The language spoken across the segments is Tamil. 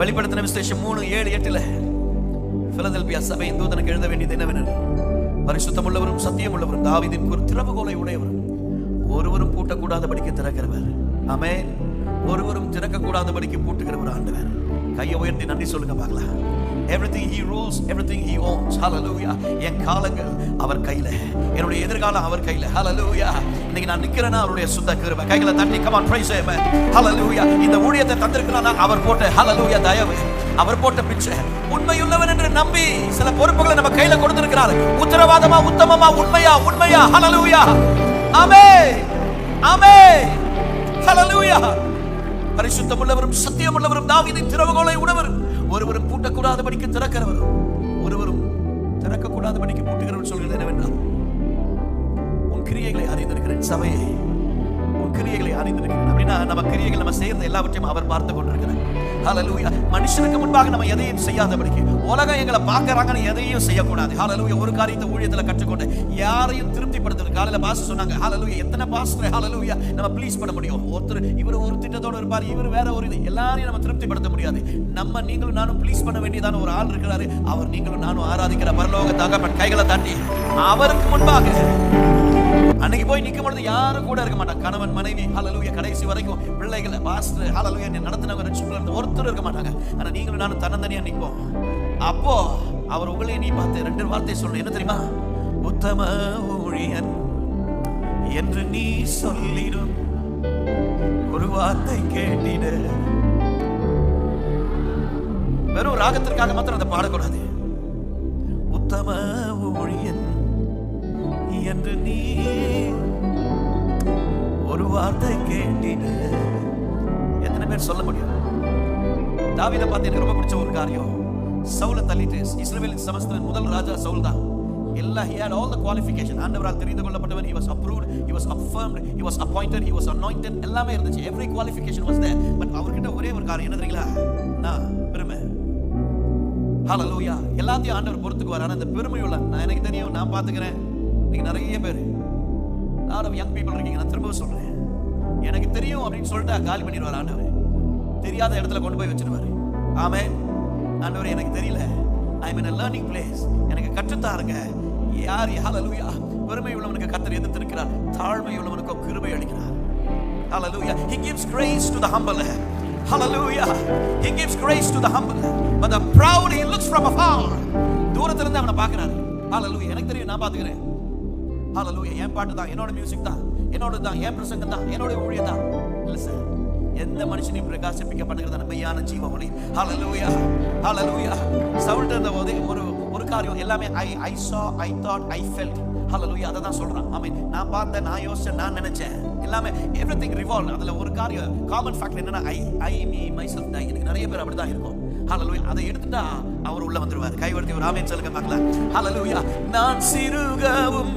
வெளிப்படுத்தின விசேஷம் 3:7-8 பிலதெல்பியா சபையின் தூதனுக்கு எழுத வேண்டியது என்னவெனில், பரிசுத்தமுள்ளவரும் சத்தியமுள்ளவரும் தாவீதின் திறவுகோலை உடையவரும் ஒருவரும் பூட்டக்கூடாதபடிக்கு திறக்கிறவர். ஆமென். ஒருவரும் திறக்கக்கூடாதபடிக்கு பூட்டுகிறவர் ஆண்டவர். கையை உயர்த்தி நன்றி சொல்லுங்க பார்க்கலாம். Everything he rules, everything he owns. Hallelujah. என் காலங்கள் அவர் கையில, என்னுடைய எதிர்காலம் அவர் கையில. Hallelujah. இன்னைக்கு நான் நிக்கிறேனா அவருடைய சுத்த கிருபை. கைகளை தட்டி come on praise him. Hallelujah. இந்த ஊழியத்தை தந்திருக்கிறானா அவர் போட்ட hallelujah தயவு, அவர் போட்ட பிச்சை. உண்மையுள்ளவன் என்று நம்பி சில பொறுப்புகளை நம்ம கையில கொடுத்திருக்கிறார். உத்தரவாதமா, உத்தமமா, உண்மையா, உண்மையா. Hallelujah. ஆமென். ஆமென். Hallelujah. பரிசுத்தமுள்ளவரும் சத்தியமுள்ளவரும் தாவீதின் திறவுகோலை உடையவர், ஒருவரும் பூட்டக்கூடாதபடிக்கு திறக்கிறவர், ஒருவரும் திறக்கக்கூடாதபடிக்கு பூட்டுகிறவர். சொல்கிறது என்னவென்றால், உன் கிரியைகளை அறிந்திருக்கிறேன் சபையை, உன் கிரியைகளை அறிந்திருக்கிறேன். அப்படின்னா நம்ம கிரியைகள், நம்ம செய்யறது எல்லாவற்றையும் அவர் பார்த்து கொண்டிருக்கிறார். ஹல்லேலூயா. மனுஷனுக்கு முன்பாக நம்ம எதையும் செய்யாதபடிக்கு, உலகம் எங்களை பார்க்கறாங்கன்னு எதையும் செய்யக்கூடாது. ஹல்லேலூயா. ஒரு காரியத்தை ஊழியத்தில் கற்றுக்கொண்டு யாரையும் திருப்திப்படுத்துறது. காலையில பாஸ்டர் சொன்னாங்க, ஹல்லேலூயா, எத்தனை பாஸ்டர் ஹல்லேலூயா நம்ம ப்ளீஸ் பண்ண முடியும்? ஒருத்தர் இவர் ஒரு திட்டத்தோடு இருப்பார், இவர் வேற ஒரு இது, எல்லாரையும் நம்ம திருப்திப்படுத்த முடியாது. நம்ம நீங்களும் நானும் ப்ளீஸ் பண்ண வேண்டியதான ஒரு ஆள் இருக்கிறாரு. அவர் நீங்களும் நானும் ஆராதிக்கிற பரலோக தகப்பன். கைகளை தாண்டி அவருக்கு முன்பாக அன்னைக்கு போய் நிற்கும் பொழுது யாரும் கூட இருக்க மாட்டாங்க. கணவன் மனைவி ஹல்லேலூயா, கடைசி வரைக்கும் பிள்ளைகளை பாஸ்டர் ஹல்லேலூயா நடத்தினவங்க ரட்சிப்புல ஒருத்தர் இருக்க மாட்டாங்க. ஆனா நீங்களும் நானும் தன்னந்தனியா நிற்போம். அப்போ அவர் உங்களை நீ பார்த்து 2 வார்த்தை சொல்லணும். என்ன தெரியுமா? உத்தம ஊழியன் என்று நீ சொல்லிடும் ஒரு வார்த்தை கேட்டிட. வெறும் ராகத்திற்காக மாத்திரம் அதை பாடக்கூடாது. உத்தம ஊழியன் என்று நீ ஒரு வார்த்தை கேட்டிட. எத்தனை பேர் சொல்ல முடியும்? தாவீதை பார்த்து எனக்கு ரொம்ப பிடிச்ச ஒரு காரியம், சவுலை தள்ளிட்டு இஸ்ரவேலின் சமஸ்தரின் முதல் ராஜா சவுல் தான். எல்லாம் he had all the qualification. ஆண்டவரால் தெரிந்து கொள்ளப்பட்டவன், he was approved, he was affirmed, he was appointed, he was anointed. எல்லாமே இருந்துச்சு. every qualification was there. but அவர்கிட்ட ஒரே ஒரு காரியம் என்ன தெரியுங்களா? நான் பெருமை. ஹல்லேலூயா. எல்லாத்தையும் ஆண்டவர் பொறுத்துக்குவார். ஆனா இந்த பெருமை உள்ள, நான் எனக்கு தெரியும், நான் பாத்துக்கிறேன். நீங்க நிறைய பேர் lot of young people இருக்கீங்க. நான் திரும்ப சொல்றேன், எனக்கு தெரியும் அப்படின்னு சொல்லிட்டு காலி பண்ணிடுவார் ஆண்டவர். தெரியாத இடத்துல கொண்டு போய் வச்சிருவாரு. ஆமென். ஆண்டவர் எனக்கு தெரியல, I am in a learning place, எனக்கு கற்றுத்தாருங்க. யார் ஹல்லேலூயா. பெருமை உள்ளவனுக்கு கர்த்தர் எதிர்த்திருக்கிறார், தாழ்மை உள்ளவனுக்கு கிருபை அளிக்கிறார். ஹல்லேலூயா. He gives grace to the humble. Hallelujah. He gives grace to the humble, but the proud he looks from afar. தூரத்துல இருந்து அவனை பார்க்கிறார். ஹல்லேலூயா. எனக்கு தெரியும், நான் பாத்துக்கிறேன். ஹல்லேலூயா. என் பாட்டு தான், என்னோட மியூசிக் தான், என்னோட தான், என் பிரசங்கம் தான், என்னோட ஊழியம் தான். இல்ல சார், எந்த மனுஷனையும் பிரகாசிப்பிக்க பண்ணுகிறது மெய்யான ஜீவ ஒளி. ஹல்லேலூயா. ஹல்லேலூயா. சவுல்ட்ட இருந்த போது ஒரு காரியம் எல்லாமே I saw, I thought, I felt. ஹல்லேலூயா. அதை தான் சொல்றான். ஆமென். நான் பார்த்தேன், நான் யோசிச்சேன், நான் நினைச்சேன், எல்லாமே everything revolved. அதுல ஒரு காரியம் காமன் ஃபேக்டர் என்னன்னா, I me myself die. எனக்கு நிறைய பேர் அப்படிதான் இருக்கும். ஹல்லேலூயா. அதை எடுத்துட்டா அவர் உள்ள வந்துருவார். கைவர்த்தி ஒரு ஆமென் சொல்லுங்க பார்க்கலாம். ஹல்லேலூயா. நான் சிறுகவும்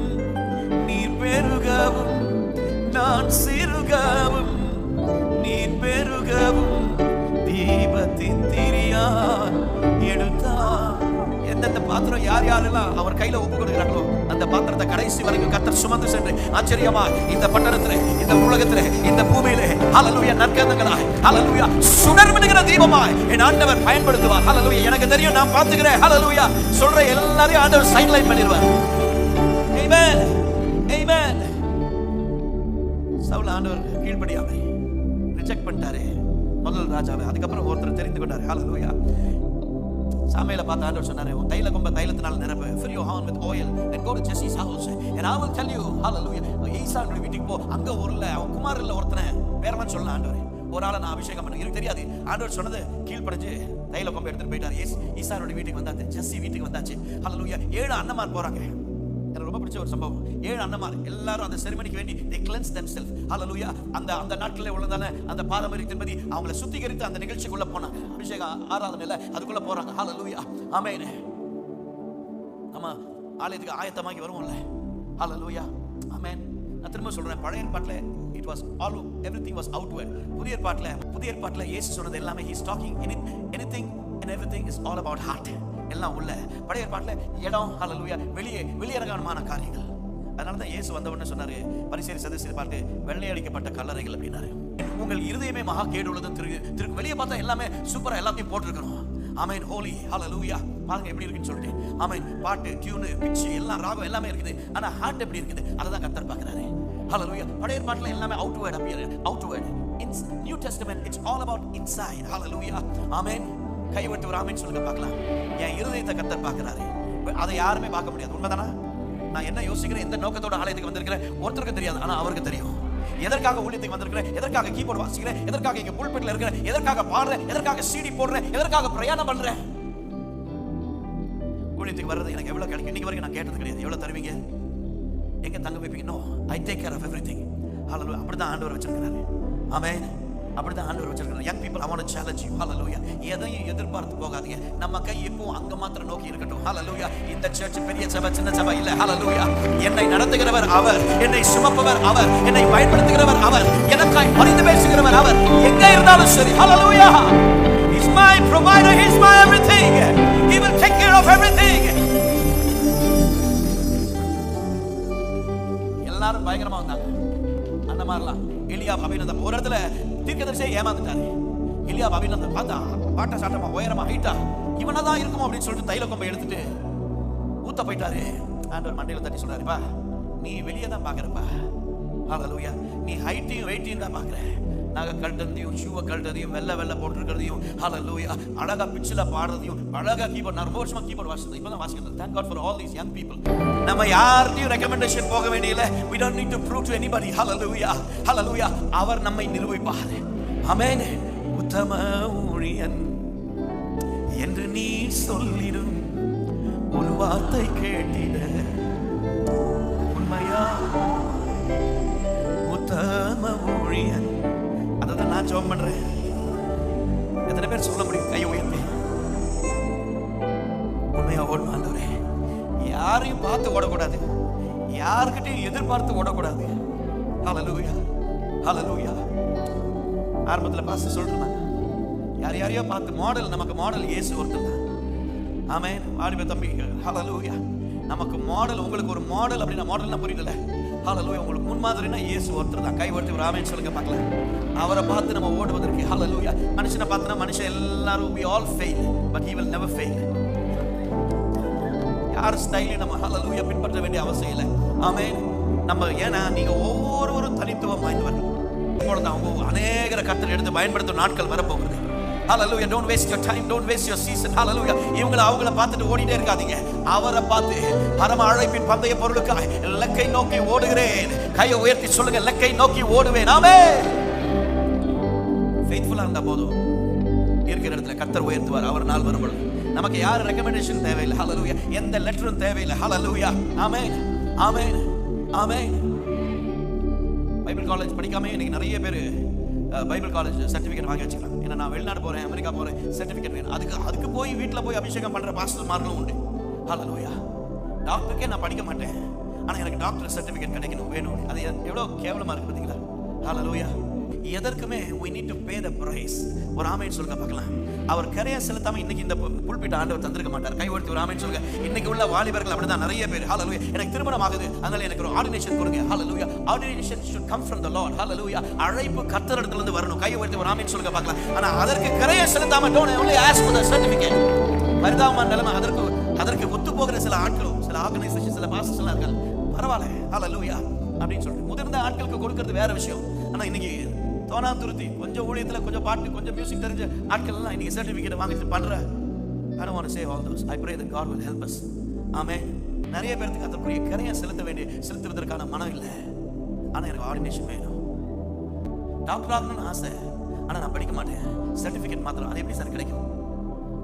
நீர் பெருகவும், நான் சிறுகவும் நீர் பெருகவும், தீபத்தின் திரியார் எடுத்தார். எந்தெந்த பாத்திரம் யார் யாரெல்லாம் அவர் கையில ஒப்பு கொடுக்கிறார்களோ அந்த பாத்திரத்தை கடைசி வரைக்கும் கர்த்தர் சுமந்து சென்று ஆச்சரியமா இந்த பட்டணத்திலே, இந்த உலகத்திலே, இந்த பூமியிலே ஹல்லேலூயா நற்கந்தங்களாய், ஹல்லேலூயா சுடர்மிடுகிற தீபமாய் என் ஆண்டவர் பயன்படுத்துவார். ஹல்லேலூயா. எனக்கு தெரியும், நான் பார்த்துக்கிறேன். ஹல்லேலூயா. சொல்ற எல்லாரையும் ஆண்டவர் சைட்லைன் பண்ணிடுவார். ஆமென். ஆமென். சவுல் ஆண்டவர் கீழ்ப்படியாம ரிஜெக்ட் பண்ணிட்டாரு முதல் ராஜாவை. அதுக்கப்புறம் ஒருத்தர் தெரிந்து கொண்டாரு. ஹல்லேலூயா. சாமுவேலை பார்த்து ஆண்டவர் சொன்னாரு, உன் தைல கொம்ப தைலத்தினால் நிரப்பு, fill your horn with oil and go to Jesse's house and I will tell you. hallelujah. ஈசானுடைய வீட்டுக்கு போ, அங்க ஒருல அவன் குமாரல்ல ஒருத்தனை பேரவன் சொல்லலாம் ஆண்டவர். ஒரு ஆளை நான் அபிஷேகம் பண்ண எனக்கு தெரியாது. ஆண்டவர் சொன்னது கீழ்ப்படிஞ்சு தைல கொம்ப எடுத்துட்டு போயிட்டாரு. ஈசானுடைய வீட்டுக்கு வந்தாச்சு, ஜெஸ்ஸி வீட்டுக்கு வந்தாச்சு. ஹல்லேலூயா. 7 அண்ணமார் போறாங்க. எனக்கு ரொம்ப பிடிச்ச ஒரு சம்பவம். 7 அண்ணமார் எல்லாரும் அந்த செரிமனிக்கு வேண்டி they cleanse themselves. ஹல்லேலூயா. அந்த நாட்களில் உள்ளதான அந்த பாரம்பரியத்தின்படி அவங்களை சுத்திகரித்து அந்த நிகழ்ச்சிக்குள்ள போனாங்க. அபிஷேக ஆராதனையில அதுக்குள்ள போறாங்க. ஹல்லேலூயா. ஆமென். ஆமா, ஆலயத்துக்கு ஆயத்தமாகி வருவோம்ல. ஹல்லேலூயா. ஆமென். நான் திரும்ப சொல்றேன், பழைய ஏற்பாட்டுல it was all, everything was outward. புதிய ஏற்பாட்டுல இயேசு சொன்னது எல்லாமே he is talking anything and everything is all about heart. எல்லாம் உள்ள. பழைய ஏற்பாட்டுல இடம் ஹல்லேலூயா வெளியரங்கமான காரியங்கள். அதனால தான் இயேசு வந்த உடனே சொன்னாரு, பரிசேயர் சதுசேயர் பார்த்து வெள்ளை அடிக்கப்பட்ட கல்லறைகள் அப்படின்னாரு. உங்கள் இருதயமே மகா கேடு உள்ளதுன்னு திருக்கு. வெளியே பார்த்தா எல்லாமே சூப்பரா எல்லாத்தையும் போட்டிருக்கணும். ஆமென். ஹோலி ஹல்லேலூயா. பாருங்க எப்படி இருக்குன்னு சொல்லிட்டு. ஆமென். பாட்டு, டியூன், பிட்ச் எல்லாம் ராகம் எல்லாமே இருக்குது. ஆனா ஹார்ட் எப்படி இருக்குது அதை தான் கர்த்தர் பார்க்கறாரு. ஹல்லேலூயா. பழைய பாட்டுல எல்லாமே outward appear, outward. In New Testament it's all about inside. Hallelujah. Amen. கைவிட்டு ஒரு ஆமென் சொல்லுங்க பார்க்கலாம். என் இருதயத்தை கர்த்தர் பார்க்கறாரு. அதை யாருமே பார்க்க முடியாது. உண்மைதானா? நான் என்ன யோசிக்கிறேன், எந்த நோக்கத்தோட ஆலயத்துக்கு வந்திருக்கிறேன் ஒருத்தருக்கு தெரியாது. ஆனா அவருக்கு தெரியும். எதற்காக ஊழியத்துக்கு வந்திருக்கிறேன், எதற்காக கீபோர்டு வாசிக்கிறேன், எதற்காக இங்க புல்பிட்ல இருக்கிறேன், எதற்காக பாடுறேன், எதற்காக சிடி போடுறேன், எதற்காக பிரயாணம் பண்றேன். ஊழியத்துக்கு வர்றது எனக்கு எவ்வளவு கிடைக்கும் இன்னைக்கு வரைக்கும் நான் கேட்டது கிடையாது. எவ்வளவு தருவீங்க, எங்க தங்க வைப்பீங்க? No, I take care of everything. Hallelujah. அப்படிதான் ஆண்டவர் வச்சிருக்கிறாரு. ஆமென். அப்படிதான் ஆண்டவர் வச்சிருக்கிறார். young people, I want to challenge you. hallelujah. எதையும் எதிர்பார்த்து போகாதீங்க. நம்ம கை எப்பவும் அங்க மாத்திரம் நோக்கி இருக்கட்டும். hallelujah. இந்த சர்ச் பெரிய சபை சின்ன சபை இல்ல. hallelujah. என்னை நடத்துகிறவர் அவர், என்னை சுமப்பவர் அவர், என்னை பயன்படுத்துகிறவர் அவர், எனக்காய் பரிந்து பேசுகிறவர் அவர். எங்க இருந்தாலும் சரி. hallelujah. He's my provider, he's my everything. He will take care of everything. எல்லாரும் பயங்கரமா வந்தாங்க. அந்த மாதிரிலாம் எலியா அபிநந்தம் ஒரு இடத்துல தீர்க்கதரிசியை ஏமாந்துட்டாரு. எலியா அபிநந்தம் பார்த்தா பாட்ட சாட்டமா உயரமா ஹைட்டா இவனதான் இருக்குமோ அப்படின்னு சொல்லிட்டு தைல கொம்பை எடுத்துட்டு ஊத்த போயிட்டாரு. ஆண்டவர் மண்டையில தட்டி சொல்றாருப்பா, நீ வெளியே தான் பாக்குறப்பா. ஹல்லேலூயா. நீ ஹைட்டையும் வெயிட்டையும் தான் பாக்குற. நாங்க கழட்டதையும் ஷூவை கழட்டதையும் வெள்ளை போட்டுருக்கிறதையும் ஹல்லேலூயா அழகா பிச்சில பாடுறதையும் அழகா கீபோர்ட். நான் ரொம்ப வருஷமா கீபோர்ட் வாசிச்சேன். இப்பதான் வாசிக்கிறேன். Thank God for all these young people. நம்ம யார்ட்டையும் ரெக்கமெண்டேஷன் போக வேண்டியதில்லை. We don't need to prove to anybody. hallelujah. hallelujah. அவர் நம்மை நிரூபிப்பார். ஆமென். உத்தம ஊழியன் என்று நீ சொல்லிடும் ஒரு வார்த்தை கேட்டிட உண்மையா உத்தம ஊழியன். அதை நான் ஜெபம் பண்றேன். எத்தனை பேர் சொல்ல முடியும் கையை உயர்த்தி? உண்மையா ஓடணும் ஆண்டவரே. யாரையும் பார்த்து ஓடக்கூடாது, யாருக்கிட்டையும் எதிர்பார்த்து ஓடக்கூடாது. ஹல்லேலூயா. ஹல்லேலூயா. ஆரம்பத்தில் பாஸ்டர் சொல்றாங்க, யாரையோ பார்த்து மாடல், நமக்கு மாடல் இயேசு ஒருத்தர் தான். ஆமென். வாலிப தம்பி, ஹல்லேலூயா. நமக்கு மாடல், உங்களுக்கு ஒரு மாடல் அப்படின்னா மாடல்னா புரியல. ஹல்லேலூயா. உங்களுக்கு முன்மாதிரினா இயேசு ஒருத்தர் தான். கைவர்த்தி ஒரு ஆமென் சொல்லுங்க பார்க்கலாம். அவரை பார்த்து நம்ம ஓடுவதற்கு. ஹல்லேலூயா. மனுஷனை பார்த்தா மனுஷன் எல்லாரும் we all fail but he will never fail. யார் ஸ்டைலை நம்ம ஹல்லேலூயா பின்பற்ற வேண்டிய அவசியம் இல்லை. ஆமென். நம்ம ஏன்னா நீங்க ஒவ்வொருவரும் தனித்துவம் வாய்ந்தவர். உங்களோட அவங்க அநேகரை கர்த்தர் எடுத்து பயன்படுத்தும் நாட்கள் வரப்போகுது. Hallelujah. Don't waste your time, don't waste your season. Hallelujah. அவங்கள பார்த்துட்டு ஓடிட்டே இருக்காதீங்க. அவரை பார்த்து பரம அழைப்பின் பந்தய பொருளுக்காய் லக்கை நோக்கி ஓடுகிறேன். கையை உயர்த்தி சொல்லுங்க, லக்கை நோக்கி ஓடுவேன். ஆமென். ஃபெய்த்ஃபுல்லா இருந்தா போதும். இருக்கிற இடத்துல கர்த்தர் உயர்த்துவார். அவர் நாள் வரும்பொழுது நமக்கு யார் ரெக்கமெண்டேஷன் தேவையில்லை. ஹல்லேலூயா. எந்த லெட்டரும் தேவையில்லை. ஹல்லேலூயா. ஆமென். ஆமென். ஆமென். பைபிள் காலேஜ் படிக்காம இன்னைக்கு நிறைய பேர் பைபிள் காலேஜ் சர்டிஃபிகேட் வாங்கி வச்சுக்கலாம். ஏன்னா நான் வெளிநாடு போறேன், அமெரிக்கா போறேன், சர்டிஃபிகேட் வேணும். அதுக்கு போய் வீட்டில் போய் அபிஷேகம் பண்ற பாஸ்டர்மார்களும் உண்டு. ஹல்லேலூயா. டாக்டருக்கே நான் படிக்க மாட்டேன், ஆனா எனக்கு டாக்டர் சர்டிஃபிகேட் கிடைக்கணும் வேணும். அது எவ்வளோ கேவலமா இருக்கு பார்த்தீங்களா? ஹல்லேலூயா. எதற்குமே we need to pay the price. ஒரு ஆமென் சொல்லுங்க பார்க்கலாம். அவர் கரையை செலுத்தாம இன்னைக்கு இந்த புல்பிட்ட ஆண்டவர் தந்திருக்க மாட்டார். கைவர்த்தி ஒரு ஆமென் சொல்லுங்க. இன்னைக்கு உள்ள வாலிபர்கள் அப்படிதான் நிறைய பேர். ஹல்லேலூயா. எனக்கு திருமணம் ஆகுது, அதனால எனக்கு ஒரு ஆர்டினேஷன் கொடுங்க. Hallelujah. Ordination should come from the Lord. Hallelujah. அழைப்பு கர்த்தரிடத்துல இருந்து வரணும். கைவர்த்தி ஒரு ஆமென் சொல்லுங்க பார்க்கலாம். ஆனா அதற்கு கரையை செலுத்தாம don't only ask for the certificate. பரிதாபமான நிலைமை. அதற்கு ஒத்து போகிற சில ஆட்களும் சில ஆர்கனைசேஷன் சில பாஸ்டர்ஸ் எல்லாம் இருக்காங்க. பரவாயில்ல. ஹல்லேலூயா அப்படின்னு சொல்லிட்டு முதிர்ந்த ஆட்களுக்கு கொடுக்கிறது வேற விஷயம். ஆனா இன்னைக்கு தோனா துருத்தி கொஞ்சம் ஊழியத்துல கொஞ்சம் பாட்டு கொஞ்சம் மியூசிக் தெரிஞ்ச ஆட்கள் எல்லாம் இன்னைக்கு சர்டிஃபிகேட் வாங்கிட்டு பண்ற. I don't want to say all those. I pray that God will help us. ஆமென். நிறைய பேருக்கு அதற்குரிய கரையை செலுத்துவதற்கான மனம் இல்லை. ஆனா எனக்கு ஆர்டினேஷன் வேணும். டாக்டர் ஆகணும்னு ஆசை, ஆனா நான் படிக்க மாட்டேன். சர்டிஃபிகேட் மாத்திரம். அது எப்படி சார் கிடைக்கும்?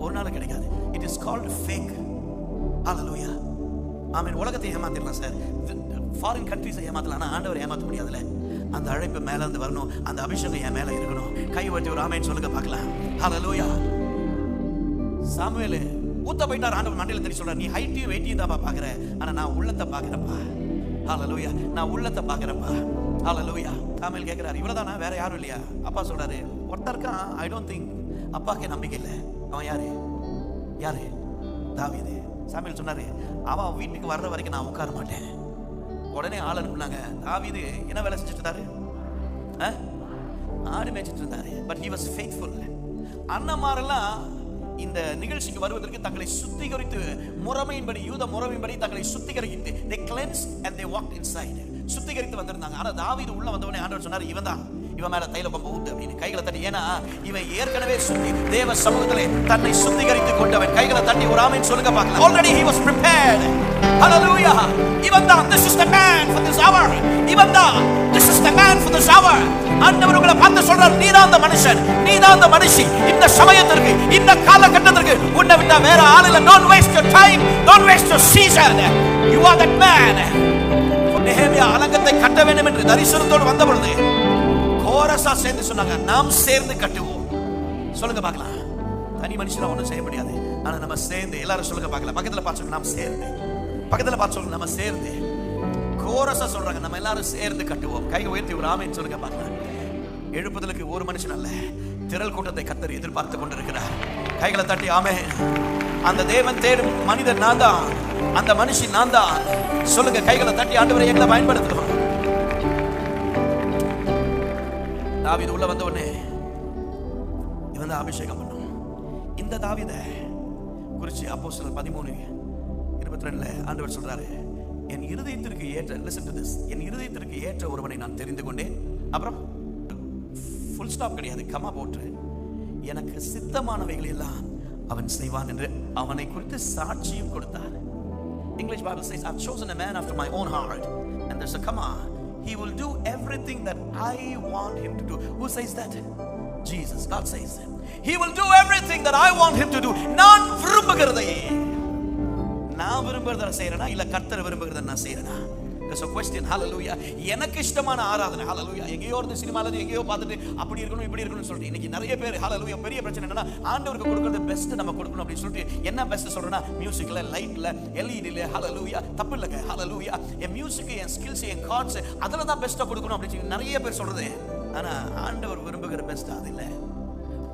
ஒரு நாள் கிடைக்காது. It is called fake. Hallelujah. ஆமென். உலகத்தை ஏமாத்திடலாம் சார், ஃபாரின் கண்ட்ரீஸை ஏமாத்தலாம், ஆனா ஆண்டவர் ஏமாற்ற முடியாதுல்ல. அந்த அழைப்பு மேல இருந்து வரணும், அந்த அபிஷேகம் என் மேல இருக்கணும். கை வட்டி ஒரு ஆமென் சொல்லுங்க பார்க்கலாம். ஹல்லேலூயா. சாமுவேல் ஊத்த போயிட்டார். ஆண்டவர் மண்டையில தட்டி சொல்றார், நீ ஹைட்டையும் வெயிட்டையும் தான் பாக்குற, ஆனா நான் உள்ளத்தை பாக்குறப்பா. ஹல்லேலூயா. நான் உள்ளத்தை பாக்குறப்பா. ஹல்லேலூயா. சாமுவேல் கேட்கிறார், இவ்வளவுதானா, வேற யாரும் இல்லையா? அப்பா சொல்றாரு, ஒருத்தருக்கான். I don't think. அப்பாக்கே நம்பிக்கை இல்லை. அவன் யாரு? தாவீது. சாமுவேல் சொன்னாரு, அவன் வீட்டுக்கு வர்ற வரைக்கும் நான் உட்கார மாட்டேன். உடனே ஆள் அனுப்புனாங்க. தாவீது என்ன வேலை செஞ்சுட்டு இருந்தாரு? ஆடு மேய்ச்சிட்டு இருந்தாரு. But he was faithful. அண்ணமாரெல்லாம் இந்த நிகழ்ச்சிக்கு வருவதற்கு தங்களை சுத்திகரித்து முறைமையின்படி, யூத முறைமையின்படி தங்களை சுத்திகரித்து they cleansed and they walked inside. சுத்திகரித்து வந்திருந்தாங்க. ஆனா தாவீது உள்ள வந்தவனே ஆண்டவர் சொன்னார், இவன் மேல தைல கொம்பு ஊத்து அப்படின்னு கைகளை தட்டி. ஏன்னா இவன் ஏற்கனவே தேவ சமூகத்திலே தன்னை சுத்திகரித்துக் கொண்டவன். கைகளை தட்டி ஒரு ஆமென் சொல்லுங்க பார்க்கலாம். Already he was prepared. Hallelujah. இவன்தான் this is the man for this hour. இவன்தான் this is the man for this hour. ஆண்டவர் உங்களை பார்த்து சொல்றார், நீதான் அந்த மனுஷன், நீதான் அந்த மனுஷி. இந்த சமயத்திற்கு, இந்த காலகட்டத்திற்கு உன்னை விட்டா வேற ஆள் இல்ல. Don't waste your time, don't waste your season. You are that man. நெகேமியா அலங்கத்தை கட்ட வேண்டும் என்று தரிசனத்தோடு வந்த பொழுது கோரசா சேர்ந்து சொன்னாங்க, நாம் சேர்ந்து கட்டுவோம். சொல்லுங்க பார்க்கலாம். தனி மனுஷனா ஒண்ணும் செய்ய முடியாது. ஆனா நம்ம சேர்ந்து, எல்லாரும் சொல்லுங்க பார்க்கலாம். பக்கத்துல பார்த்து சொல்லுங்க, நாம் சேர்ந்து. பக்கத்துல பார்த்து சொல்லுங்க, நம்ம சேர்ந்து. கோரசா சொல்றாங்க, நம்ம எல்லாரும் சேர்ந்து கட்டுவோம். கையை உயர்த்தி ஒரு ஆமென் சொல்லுங்க பார்க்கலாம். எழுப்புதலுக்கு ஒரு மனுஷன் அல்ல, திரள் கூட்டத்தை கர்த்தர் எதிர்பார்த்து கொண்டிருக்கிறார். கைகளை தட்டி ஆமென். அந்த தேவன் தேடும் மனிதன் நான் தான், அந்த மனுஷி நான் தான். சொல்லுங்க கைகளை தட்டி, ஆண்டவரை எங்களை பயன்படுத்துவோம். தாவீது உள்ள வந்த உடனே இவன் தான் அபிஷேகம் பண்ணும். இந்த தாவீதை குறிச்சு அப்போஸ்தலர் 13:22 ஆண்டவர் சொல்றாரு, என் இருதயத்திற்கு ஏற்ற, listen to this, என் இருதயத்திற்கு ஏற்ற ஒருவனை நான் தெரிந்து கொண்டேன். அப்புறம் ஃபுல் ஸ்டாப் கிடையாது, கமா போட்டு, எனக்கு சித்தமானவைகள் எல்லாம் அவன் செய்வான் என்று அவனை குறித்து சாட்சியும் கொடுத்தார். English Bible says, I've chosen a man after my own heart, and there's a comma, he will do everything that I want him to do. Who says that? Jesus. God says he will do everything that I want him to do. நான் விரும்புகிறதை நான் விரும்புகிறத செய்யறேனா இல்ல கர்த்தர் விரும்புகிறத நான் செய்யறேனா? There's a question. Hallelujah. எனக்கு இஷ்டமான ஆராதனை. Hallelujah. எங்கேயோ ஒரு சினிமால எங்கேயோ பார்த்துட்டு அப்படி இருக்கணும் இப்படி இருக்கணும்னு சொல்லிட்டு இன்னைக்கு நிறைய பேர் hallelujah பெரிய பிரச்சனை என்னன்னா, ஆண்டவருக்கு கொடுக்கிறது பெஸ்ட் நம்ம கொடுக்கணும் அப்படி சொல்லிட்டு என்ன பெஸ்ட் சொல்றேன்னா, மியூசிக்ல, லைட்ல, எல்இடில hallelujah தப்பு இல்லங்க hallelujah, என் மியூசிக், என் ஸ்கில்ஸ், என் கார்ட்ஸ் அதல தான் பெஸ்ட்டா கொடுக்கணும் அப்படி சொல்லி நிறைய பேர் சொல்றது. ஆனா ஆண்டவர் விரும்புகிற பெஸ்ட் அது இல்ல.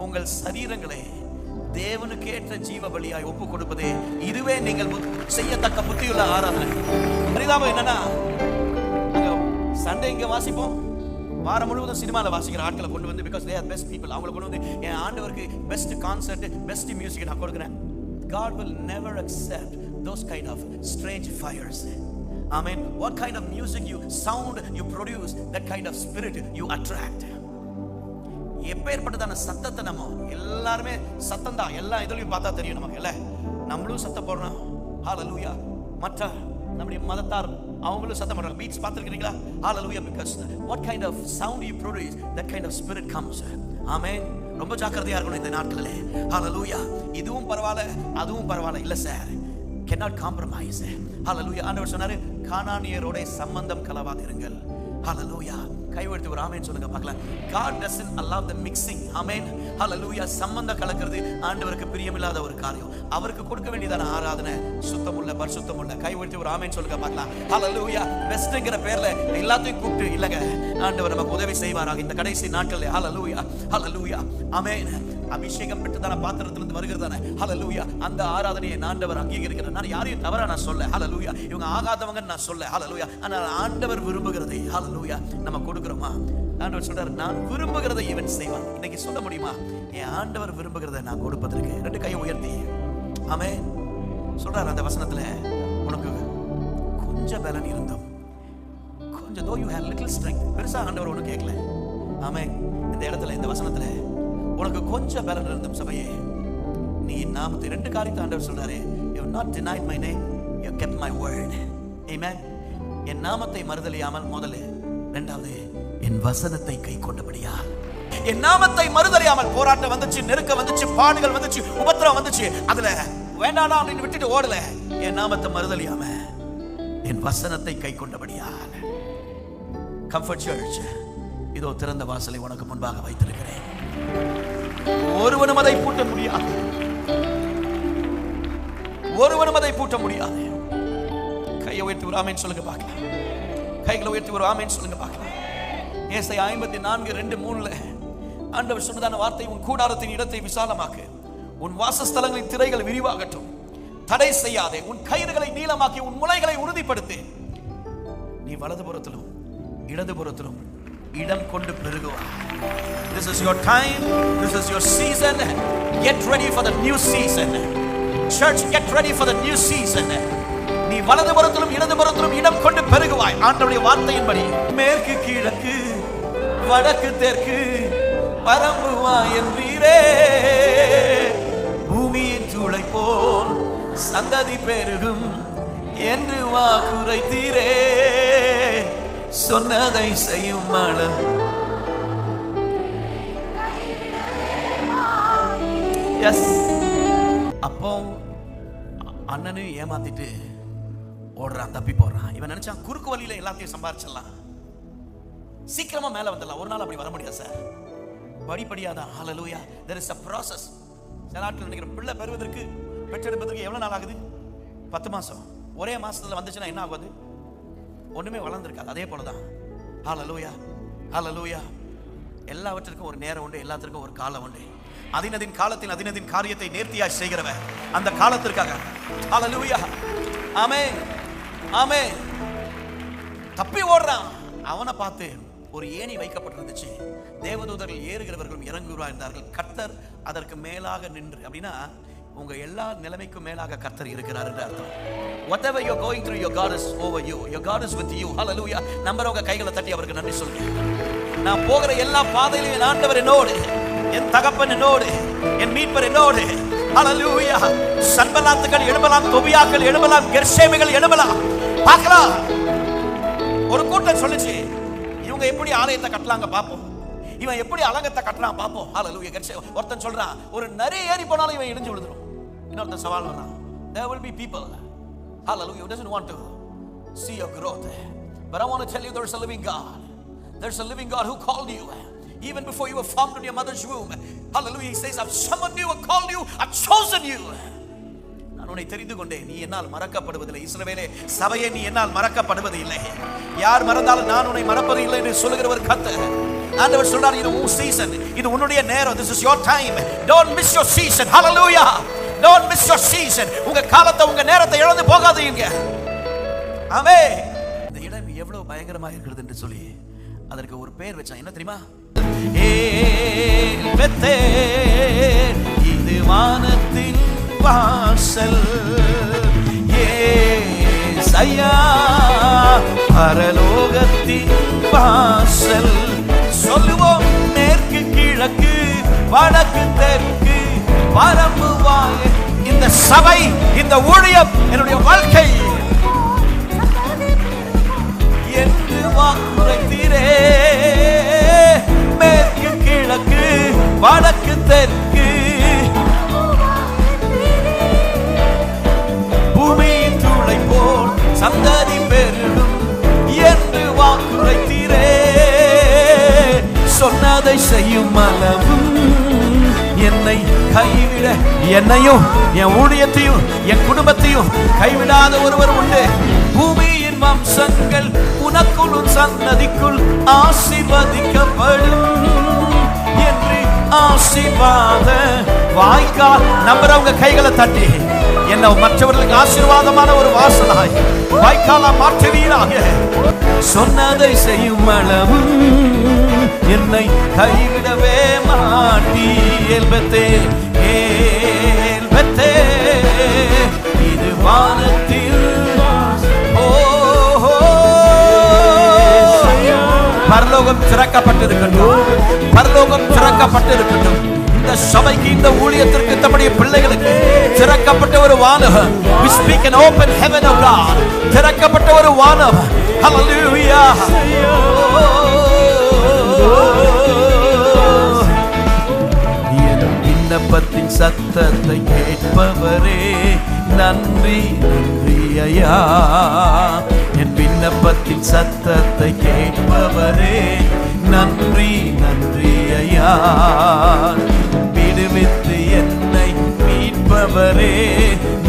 உங்கள் சரீரங்களை தேவனுக்கு ஏற்ற ஜீவ பலியாய் ஒப்பு கொடுப்பதே இதுவே நீங்கள் செய்யத்தக்க புத்தியுள்ள ஆராதனை. பரிதாபம் என்னன்னா, சண்டே இங்க வாசிப்போம், வாரம் முழுவதும் சினிமால வாசிக்கிற ஆட்களை கொண்டு வந்து, because they are best people, அவங்களை கொண்டு வந்து என் ஆண்டவருக்கு பெஸ்ட் கான்சர்ட், பெஸ்ட் மியூசிக் நான் கொடுக்கிறேன். God will never accept those kind of strange fires. Amen. What kind of music you sound you produce, that kind of spirit you attract. எப்பேற்பட்டதான சத்தத்தை நம்ம எல்லாருமே சத்தம் தான், எல்லா இதுலயும் பார்த்தா தெரியும் நமக்கு இல்ல. நம்மளும் சத்தம் போடுறோம் ஹalleluya. மற்ற நம்முடைய மதத்தார் அவங்களும் சத்தம் போடுறாங்க. பீட்ஸ் பார்த்திருக்கீங்களா? hallelujah. Because what kind of sound you produce, that kind of spirit comes. Amen. ரொம்ப ஜாக்கிரதையா இருக்கணும் இந்த நாட்களிலே. hallelujah. இதுவும் பரவாயில்லை அதுவும் பரவாயில்லை இல்ல சார், cannot compromise. hallelujah. ஆண்டவர் சொன்னாரு, கானானியரோட சம்பந்தம் கலவாதிருங்கள். hallelujah. கைவர்த்தி ஒரு ஆமென் சொல்லுங்க பார்க்கலாம். God doesn't allow the mixing. amen. hallelujah. சம்பந்தம் கலக்கிறது ஆண்டவருக்கு பிரியமில்லாத ஒரு காரியம். அவருக்கு கொடுக்க வேண்டியதான ஆராதனை சுத்தமுள்ள பரிசுத்தமுள்ள. கைவர்த்தி ஒரு ஆமென் சொல்லுங்க பார்க்கலாம். hallelujah. பெஸ்ட்ங்கற பேர்ல எல்லாத்தையும் கூப்பிட்டு இல்லங்க, ஆண்டவர் நமக்கு உதவி செய்வாராக இந்த கடைசி நாட்களில். hallelujah. hallelujah. amen. அபிஷேகம் பெற்றதான பாத்திரத்திலிருந்து வருகிறதான hallelujah அந்த ஆராதனையை ஆண்டவர் அங்கீகரிக்கிறார். நான் யாரையும் தவறா நான் சொல்ல hallelujah, இவங்க ஆகாதவங்க நான் சொல்ல hallelujah, ஆனால் ஆண்டவர் விரும்புகிறதை hallelujah நம்ம கொடுக்கிறோமா? ஆண்டவர் சொல்றார், நான் விரும்புகிறதை இவன் செய்வான். இன்னைக்கு சொல்ல முடியுமா, என் ஆண்டவர் விரும்புகிறதை நான் கொடுப்பதற்கு? ரெண்டு கையை உயர்த்தி ஆமென் சொல்றார். அந்த வசனத்துல உனக்கு கொஞ்சம் பலன் இருந்தும், கொஞ்சம் though you have little strength, பெருசா ஆண்டவர் உனக்கு கேட்கல. ஆமென். இந்த இடத்துல இந்த வசனத்துல உனக்கு கொஞ்சம் பலன் இருந்தும் சபையே, நீ நாமத்தை, ரெண்டு காரியத்தை ஆண்டவர் சொல்றாரு. You have not denied my name, you have kept my word. Amen. என் நாமத்தை மறுதலியாமல், முதல்ல. இரண்டாவது, என் வசனத்தை கை கொண்டபடியா. என் நாமத்தை மறுதலியாமல். போராட்டம் வந்துச்சு, நெருக்கம் வந்துச்சு, பாடுகள் வந்துச்சு, உபத்திரவம் வந்துச்சு, அதுல வேண்டாம் அப்படின்னு விட்டுட்டு ஓடல. என் நாமத்தை மறுதலியாம என் வசனத்தை கை கொண்டபடியா. கம்ஃபர்ட் சர்ச் இதோ திறந்த வாசலை உனக்கு முன்பாக வைத்திருக்கிறேன். ஒருவனும் அதை பூட்ட முடியாது, ஒருவனும் அதை பூட்ட முடியாது. கையை உயர்த்தி ஒரு ஆமென் சொல்லுங்க பார்க்கலாம். கைகளை உயர்த்தி ஒரு ஆமென் சொல்லுங்க பார்க்கலாம். ஏசாயா 54:2-3 ஆண்டவர் சொன்னதான வார்த்தை, உன் கூடாரத்தின் இடத்தை விசாலமாக்கு, உன் வாசஸ்தலங்களின் திரைகள் விரிவாகட்டும், தடை செய்யாதே, உன் கயிறுகளை நீளமாக்கி உன் முளைகளை உறுதிப்படுத்து. நீ வலதுபுறத்திலும் இடதுபுறத்திலும் இடம் கொண்டு பெருகுவாய். This is your time, this is your season. Get ready for the new season. Church, get ready for the new season. நீ வலதுபுறத்திலும் இடதுபுறத்திலும் இடம் கொண்டு பெருகுவாய். ஆண்டவருடைய வார்த்தையின்படி மேற்கு கிழக்கு வடக்கு தெற்கு பரம்புவாய் என்றீரே. பூமியின் சூளை போல் சந்ததி பெருகும் என்று வாக்குரைத்தீரே. சொன்னதை செய்யும் அளவு. எஸ். அப்போ அண்ணனையும் ஏமாத்திட்டு ஓடுறான், தப்பி போடுறான். இவன் நினைச்சான் குறுக்கு வழியில எல்லாத்தையும் சம்பாரிச்சிடலாம், சீக்கிரமா மேல வந்துடலாம். ஒரு நாள் அப்படி வர முடியாது சார், படிப்படியாதான். Hallelujah. there is a process. சில நாட்கள் நினைக்கிற பிள்ளை பெறுவதற்கு பெற்றெடுப்பதற்கு எவ்வளவு நாள் ஆகுது? 10 மாசம். ஒரே மாசத்துல வந்துச்சுன்னா என்ன ஆகுது? ஒண்ணுமே வளர்ந்துருக்காது. அதே போலதான். ஹல்லேலூயா, ஹல்லேலூயா. எல்லாவற்றிற்கும் ஒரு நேரம் உண்டு, எல்லாத்திற்கும் ஒரு காலம் உண்டு. அதினதின் காலத்தில் அதினதின் காரியத்தை நேர்த்தியாய் செய்கிறவர் அந்த காலத்திற்காக. ஹல்லேலூயா, ஆமென், ஆமென். தப்பி ஓடுறான். அவனை பார்த்து ஒரு ஏணி வைக்கப்பட்டிருந்துச்சு. தேவதூதர்கள் ஏறுகிறவர்களும் இறங்குகிறவர்களாக இருந்தார்கள். கர்த்தர் அதற்கு மேலாக நின்று. அப்படின்னா உங்க எல்லா நிலைமைக்கும் மேலாக கர்த்தர் இருக்கிறார் என்று அர்த்தம். Whatever you're going through, your God is over you. Your God is with you. Hallelujah. நம்பறவங்க கைகளை தட்டி அவருக்கு நன்றி சொல்லுங்க. நான் போகிற எல்லா பாதையிலும் என் ஆண்டவர் என்னோடு, என் தகப்பன் என்னோடு, என் மீட்பர் என்னோடு. ஹல்லேலூயா. சன்பலாத்துகள் எழும்பலாம், தொபியாக்கள் எழும்பலாம், கெர்ஷேமிகள் எழும்பலாம். பார்க்கலாம். ஒரு கூட்டம் சொல்லுச்சு, இவங்க எப்படி ஆலயத்தை கட்டலாங்க பாப்போம், இவன் எப்படி அலங்கத்தை கட்டலாம் பாப்போம். ஹல்லேலூயா. கெர்ஷே ஒருத்தன் சொல்றான், ஒரு நரி ஏறி போனாலும் இவன் இடிஞ்சு விழுந்துரும். இன்னொருத்தன் சவால் வரான், there will be people, hallelujah, who doesn't want to see your growth. But I want to tell you, there's a living God. There's a living God who called you even before you were formed in your mother's womb. Hallelujah. He says, I've summoned you, I've called you, I've chosen you. நான் உன்னை தெரிந்து கொண்டேன், நீ என்னால் மறக்கப்படுவதில்லை. இஸ்ரவேலே, சபையே, நீ என்னால் மறக்கப்படுவது இல்லை. யார் மறந்தாலும் நான் உன்னை மறப்பது இல்லை என்று சொல்லுகிறவர் கர்த்தர். ஆண்டவர் சொல்றார், இது உன் சீசன், இது உன்னுடைய நேரம். This is your time. Don't miss your season. Hallelujah. Don't miss your season. உங்க காலத்தை, உங்க நேரத்தை இழந்து போகாதீங்க. ஆமென். இந்த இடம் எவ்வளவு பயங்கரமா இருக்கிறது என்று சொல்லி அதற்கு ஒரு பெயர் வச்சான். என்ன தெரியுமா? ஏல் பெத்தேல், இது வானத்தின் வாசல். ஏசாயா, பரலோகத்தின் வாசல். சொல்லுவோம், மேற்கு கிழக்கு வடக்கு தெற்கு பரம்புவாய். இந்த சபை, இந்த ஊழியம், என்னுடைய வாழ்க்கை என்று வாக்குரைத்தீரே. மேற்கு கிழக்கு வடக்கு தெற்கு பூமியின் தூளை போல் சந்ததி பெருகும் என்று வாக்குரைத்தீரே. சொன்னதை செய்யும் அளவும் என்னை கைவிட, என்னையும் என் ஊழியத்தையும் என் குடும்பத்தையும் கைவிடாத ஒருவர் உண்டு. பூமியின் வம்சங்கள் உனக்குள் சன்னதிக்குள் ஆசீர்வதிக்கப்படும் என்று ஆசீர்வாத வாய்க்கால். நம்புறவங்க கைகளை தட்டி, என்ன மற்றவர்களுக்கு ஆசீர்வாதமான ஒரு வாசலாய் வாய்க்காலா மாற்றுவீராக. சொன்னதை செய்யும் அளவும் என்னை கைவிடவே மாட்டீ. ஏல்பெத்தேல், ஏல்பெத்தேல், இது வானத்தில். பரலோகம் திறக்கப்பட்டிருக்கட்டும், பரலோகம் திறக்கப்பட்டிருக்கட்டும். இந்த சபைக்கு, இந்த ஊழியத்திற்கு, நம்முடைய பிள்ளைகளுக்கு திறக்கப்பட்ட ஒரு வானம். We speak an open heaven of God. திறக்கப்பட்ட ஒரு வானம். Hallelujah. என் விண்ணப்பத்தின் சத்தத்தை கேட்பவரே, நன்றி நன்றி ஐயா. என் விண்ணப்பத்தின் சத்தத்தை கேட்பவரே, நன்றி நன்றி ஐயா. விடுவித்து என்னை மீட்பவரே,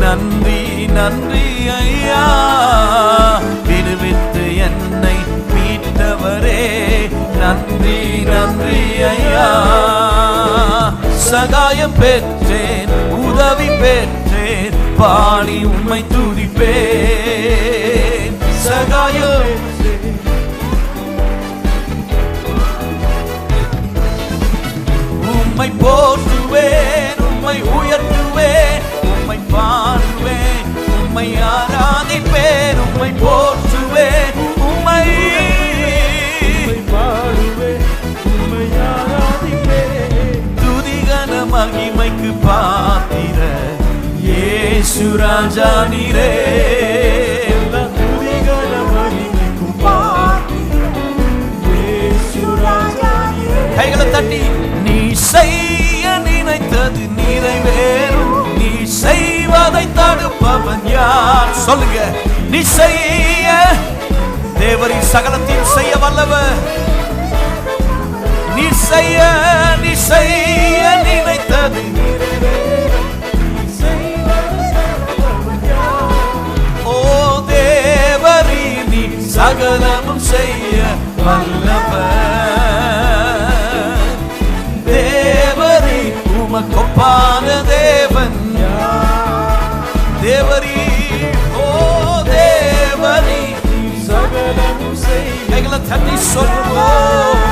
நன்றி நன்றி ஐயா. விடுவித்து என்னை மீட்டவரே, நன்றி நன்றி ஐயா. சகாயம் பெற்றேன், உதவி பெற்றேன், பாடி உம்மை துதிப்பேன். சகாயம் உம்மை போற்றுவேன், உம்மை உயர்த்துவேன், உம்மை பாடுவேன், உம்மை ஆராதிப்பேன், உம்மை போற்றுவேன், உம்மை பாடுவேன், உம்மை ஆராதிப்பேன். துதிகன மகிமைக்கு பாத்திர இயேசு ராஜா நீரே. துதிகன மகிமைக்கு பாத்திர இயேசு ராஜா நீரே. கைகளை தட்டி நீ செய்ய நினைத்தது நிறைவேறும், நீ செய்வதை தடுப்பவன் யார்? சொல்லுங்க. நீ செய்ய தேவரின் சகலத்தையும் செய்ய வல்லவர். நீ செய்ய நினைத்தது ஓ தேவரி நீ சகலமும் செய்ய வல்லவர். தேவரி உமக்கொப்பான தேவன் தேவரி. ஓ தேவரி சகலமும் செய்ய. கைகளை தட்டி சொல்வோம்.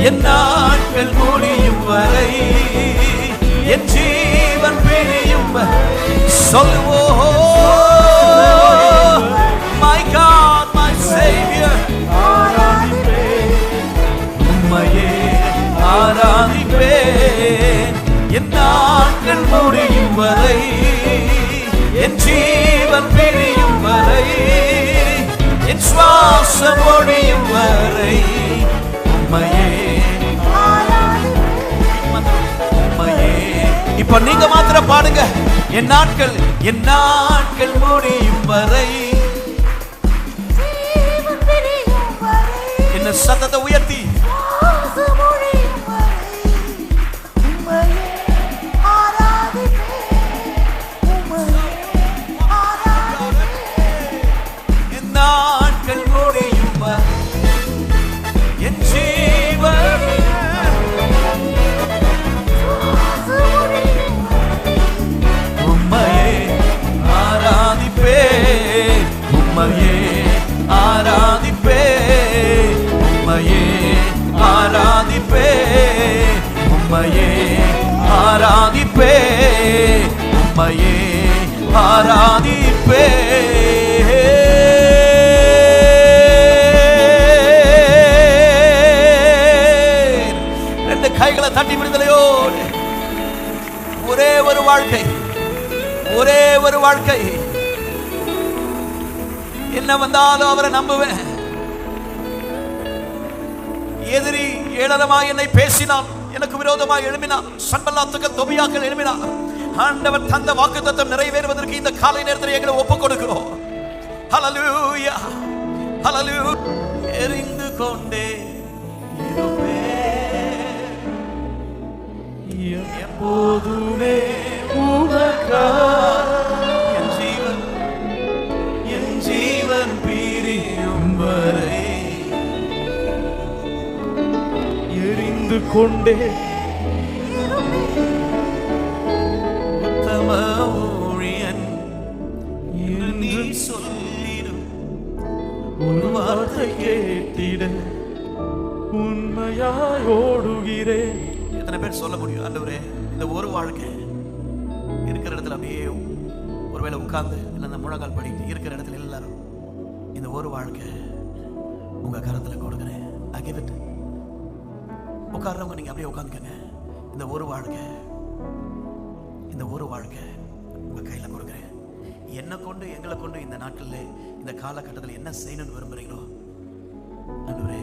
என் நாட்கள் முடியும் வரை, என் ஜீவன் பிரியும் சொல்லுவோம். My God, my Savior, உம்மையே ஆராதிப்பேன். என் நாட்கள் முடியும் வரை, என் ஜீவன் பிரியும் வரை, என் சுவாசம் ஒழியும் வரை உம்மையே. இப்ப நீங்க மாத்திரம் பாடுங்க. என் நாட்கள் முடியும் வரை. என்ன சத்தத்தை உயர்த்தி என் நாட்கள் முடியும் வரை, என் ஜீவன் உம்மையே ஆராதிப்பேன், உம்மையே ஆராதிப்பேன், உம்மையே ஆராதிப்பேன், உம்மையே ஆராதிப்பேன், உம்மையே ஆராதிப்பேன். ரெண்டு கைகளை தட்டி விடுதலையோடு ஒரே ஒரு வாழ்க்கை, ஒரே ஒரு வாழ்க்கை. என்ன வந்தாலும் அவரை நம்புவேன். எதிரி ஏளனமாய் என்னை பேசினால், எனக்கு விரோதமாக எழுப்பினார், சன்பல்லாத்துக்கள் தொபியாக்கள் எழுப்பினார், ஆண்டவர் தந்த வாக்குத்தத்தம் நிறைவேறுவதற்கு இந்த காலை நேரத்தில் எங்களை ஒப்புக் கொடுக்கிறோம். ஹல்லேலூயா, ஹல்லேலூயா. எரிந்து கொண்டே எப்போதுமே என் ஜீவன் பிரியும் வரை எரிந்து கொண்டே உத்தம ஊழியன் நீ சொல்லிடும் ஒரு வார்த்தை கேட்டிட உண்மையாய் ஓடுகிறேன். எத்தனை பேர் சொல்ல முடியும், ஆண்டவரே இந்த ஒரு வாழ்க்கை இருக்கிற இடத்துல அப்படியே ஒருவேளை உட்கார்ந்து இல்லை முழங்கால் படிட்டு இருக்கிற இடத்துல எல்லாரும் இந்த ஒரு வாழ்க்கை உங்க கரத்துல கொடுக்கிறேன். I give it. உட்கார்றவங்க நீங்க அப்படியே உட்காந்துக்கங்க. இந்த ஒரு வாழ்க்கை உங்க கையில கொடுக்கிறேன். என்ன கொண்டு எங்களை கொண்டு இந்த நாட்டில் இந்த காலகட்டத்தில் என்ன செய்யணும்னு விரும்புறீங்களோ ஆண்டவரே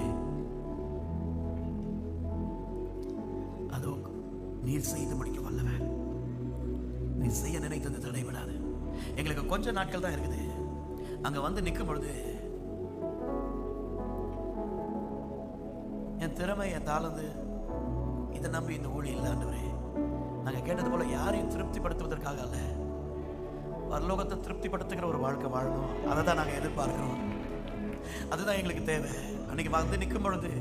அதோ நீர் செய்து முடிக்க வல்லவர். நீ செய்ய நினைத்தது தடைபடாது. எங்களுக்கு கொஞ்ச நாட்கள் தான் இருக்குது. அங்க வந்து நிற்கும் பொழுது என் திறமை, என் தாளந்து இதை நம்பி இந்த ஊழி இல்லை ஆண்டவரே. நாங்க கேட்டது போல யாரையும் திருப்திப்படுத்துவதற்காக அல்ல, பரலோகத்தை திருப்திப்படுத்துகிற ஒரு வாழ்க்கை வாழணும். அதை தான் நாங்கள் எதிர்பார்க்கிறோம். அதுதான் எங்களுக்கு தேவை. அன்னைக்கு வந்து நிற்கும் பொழுது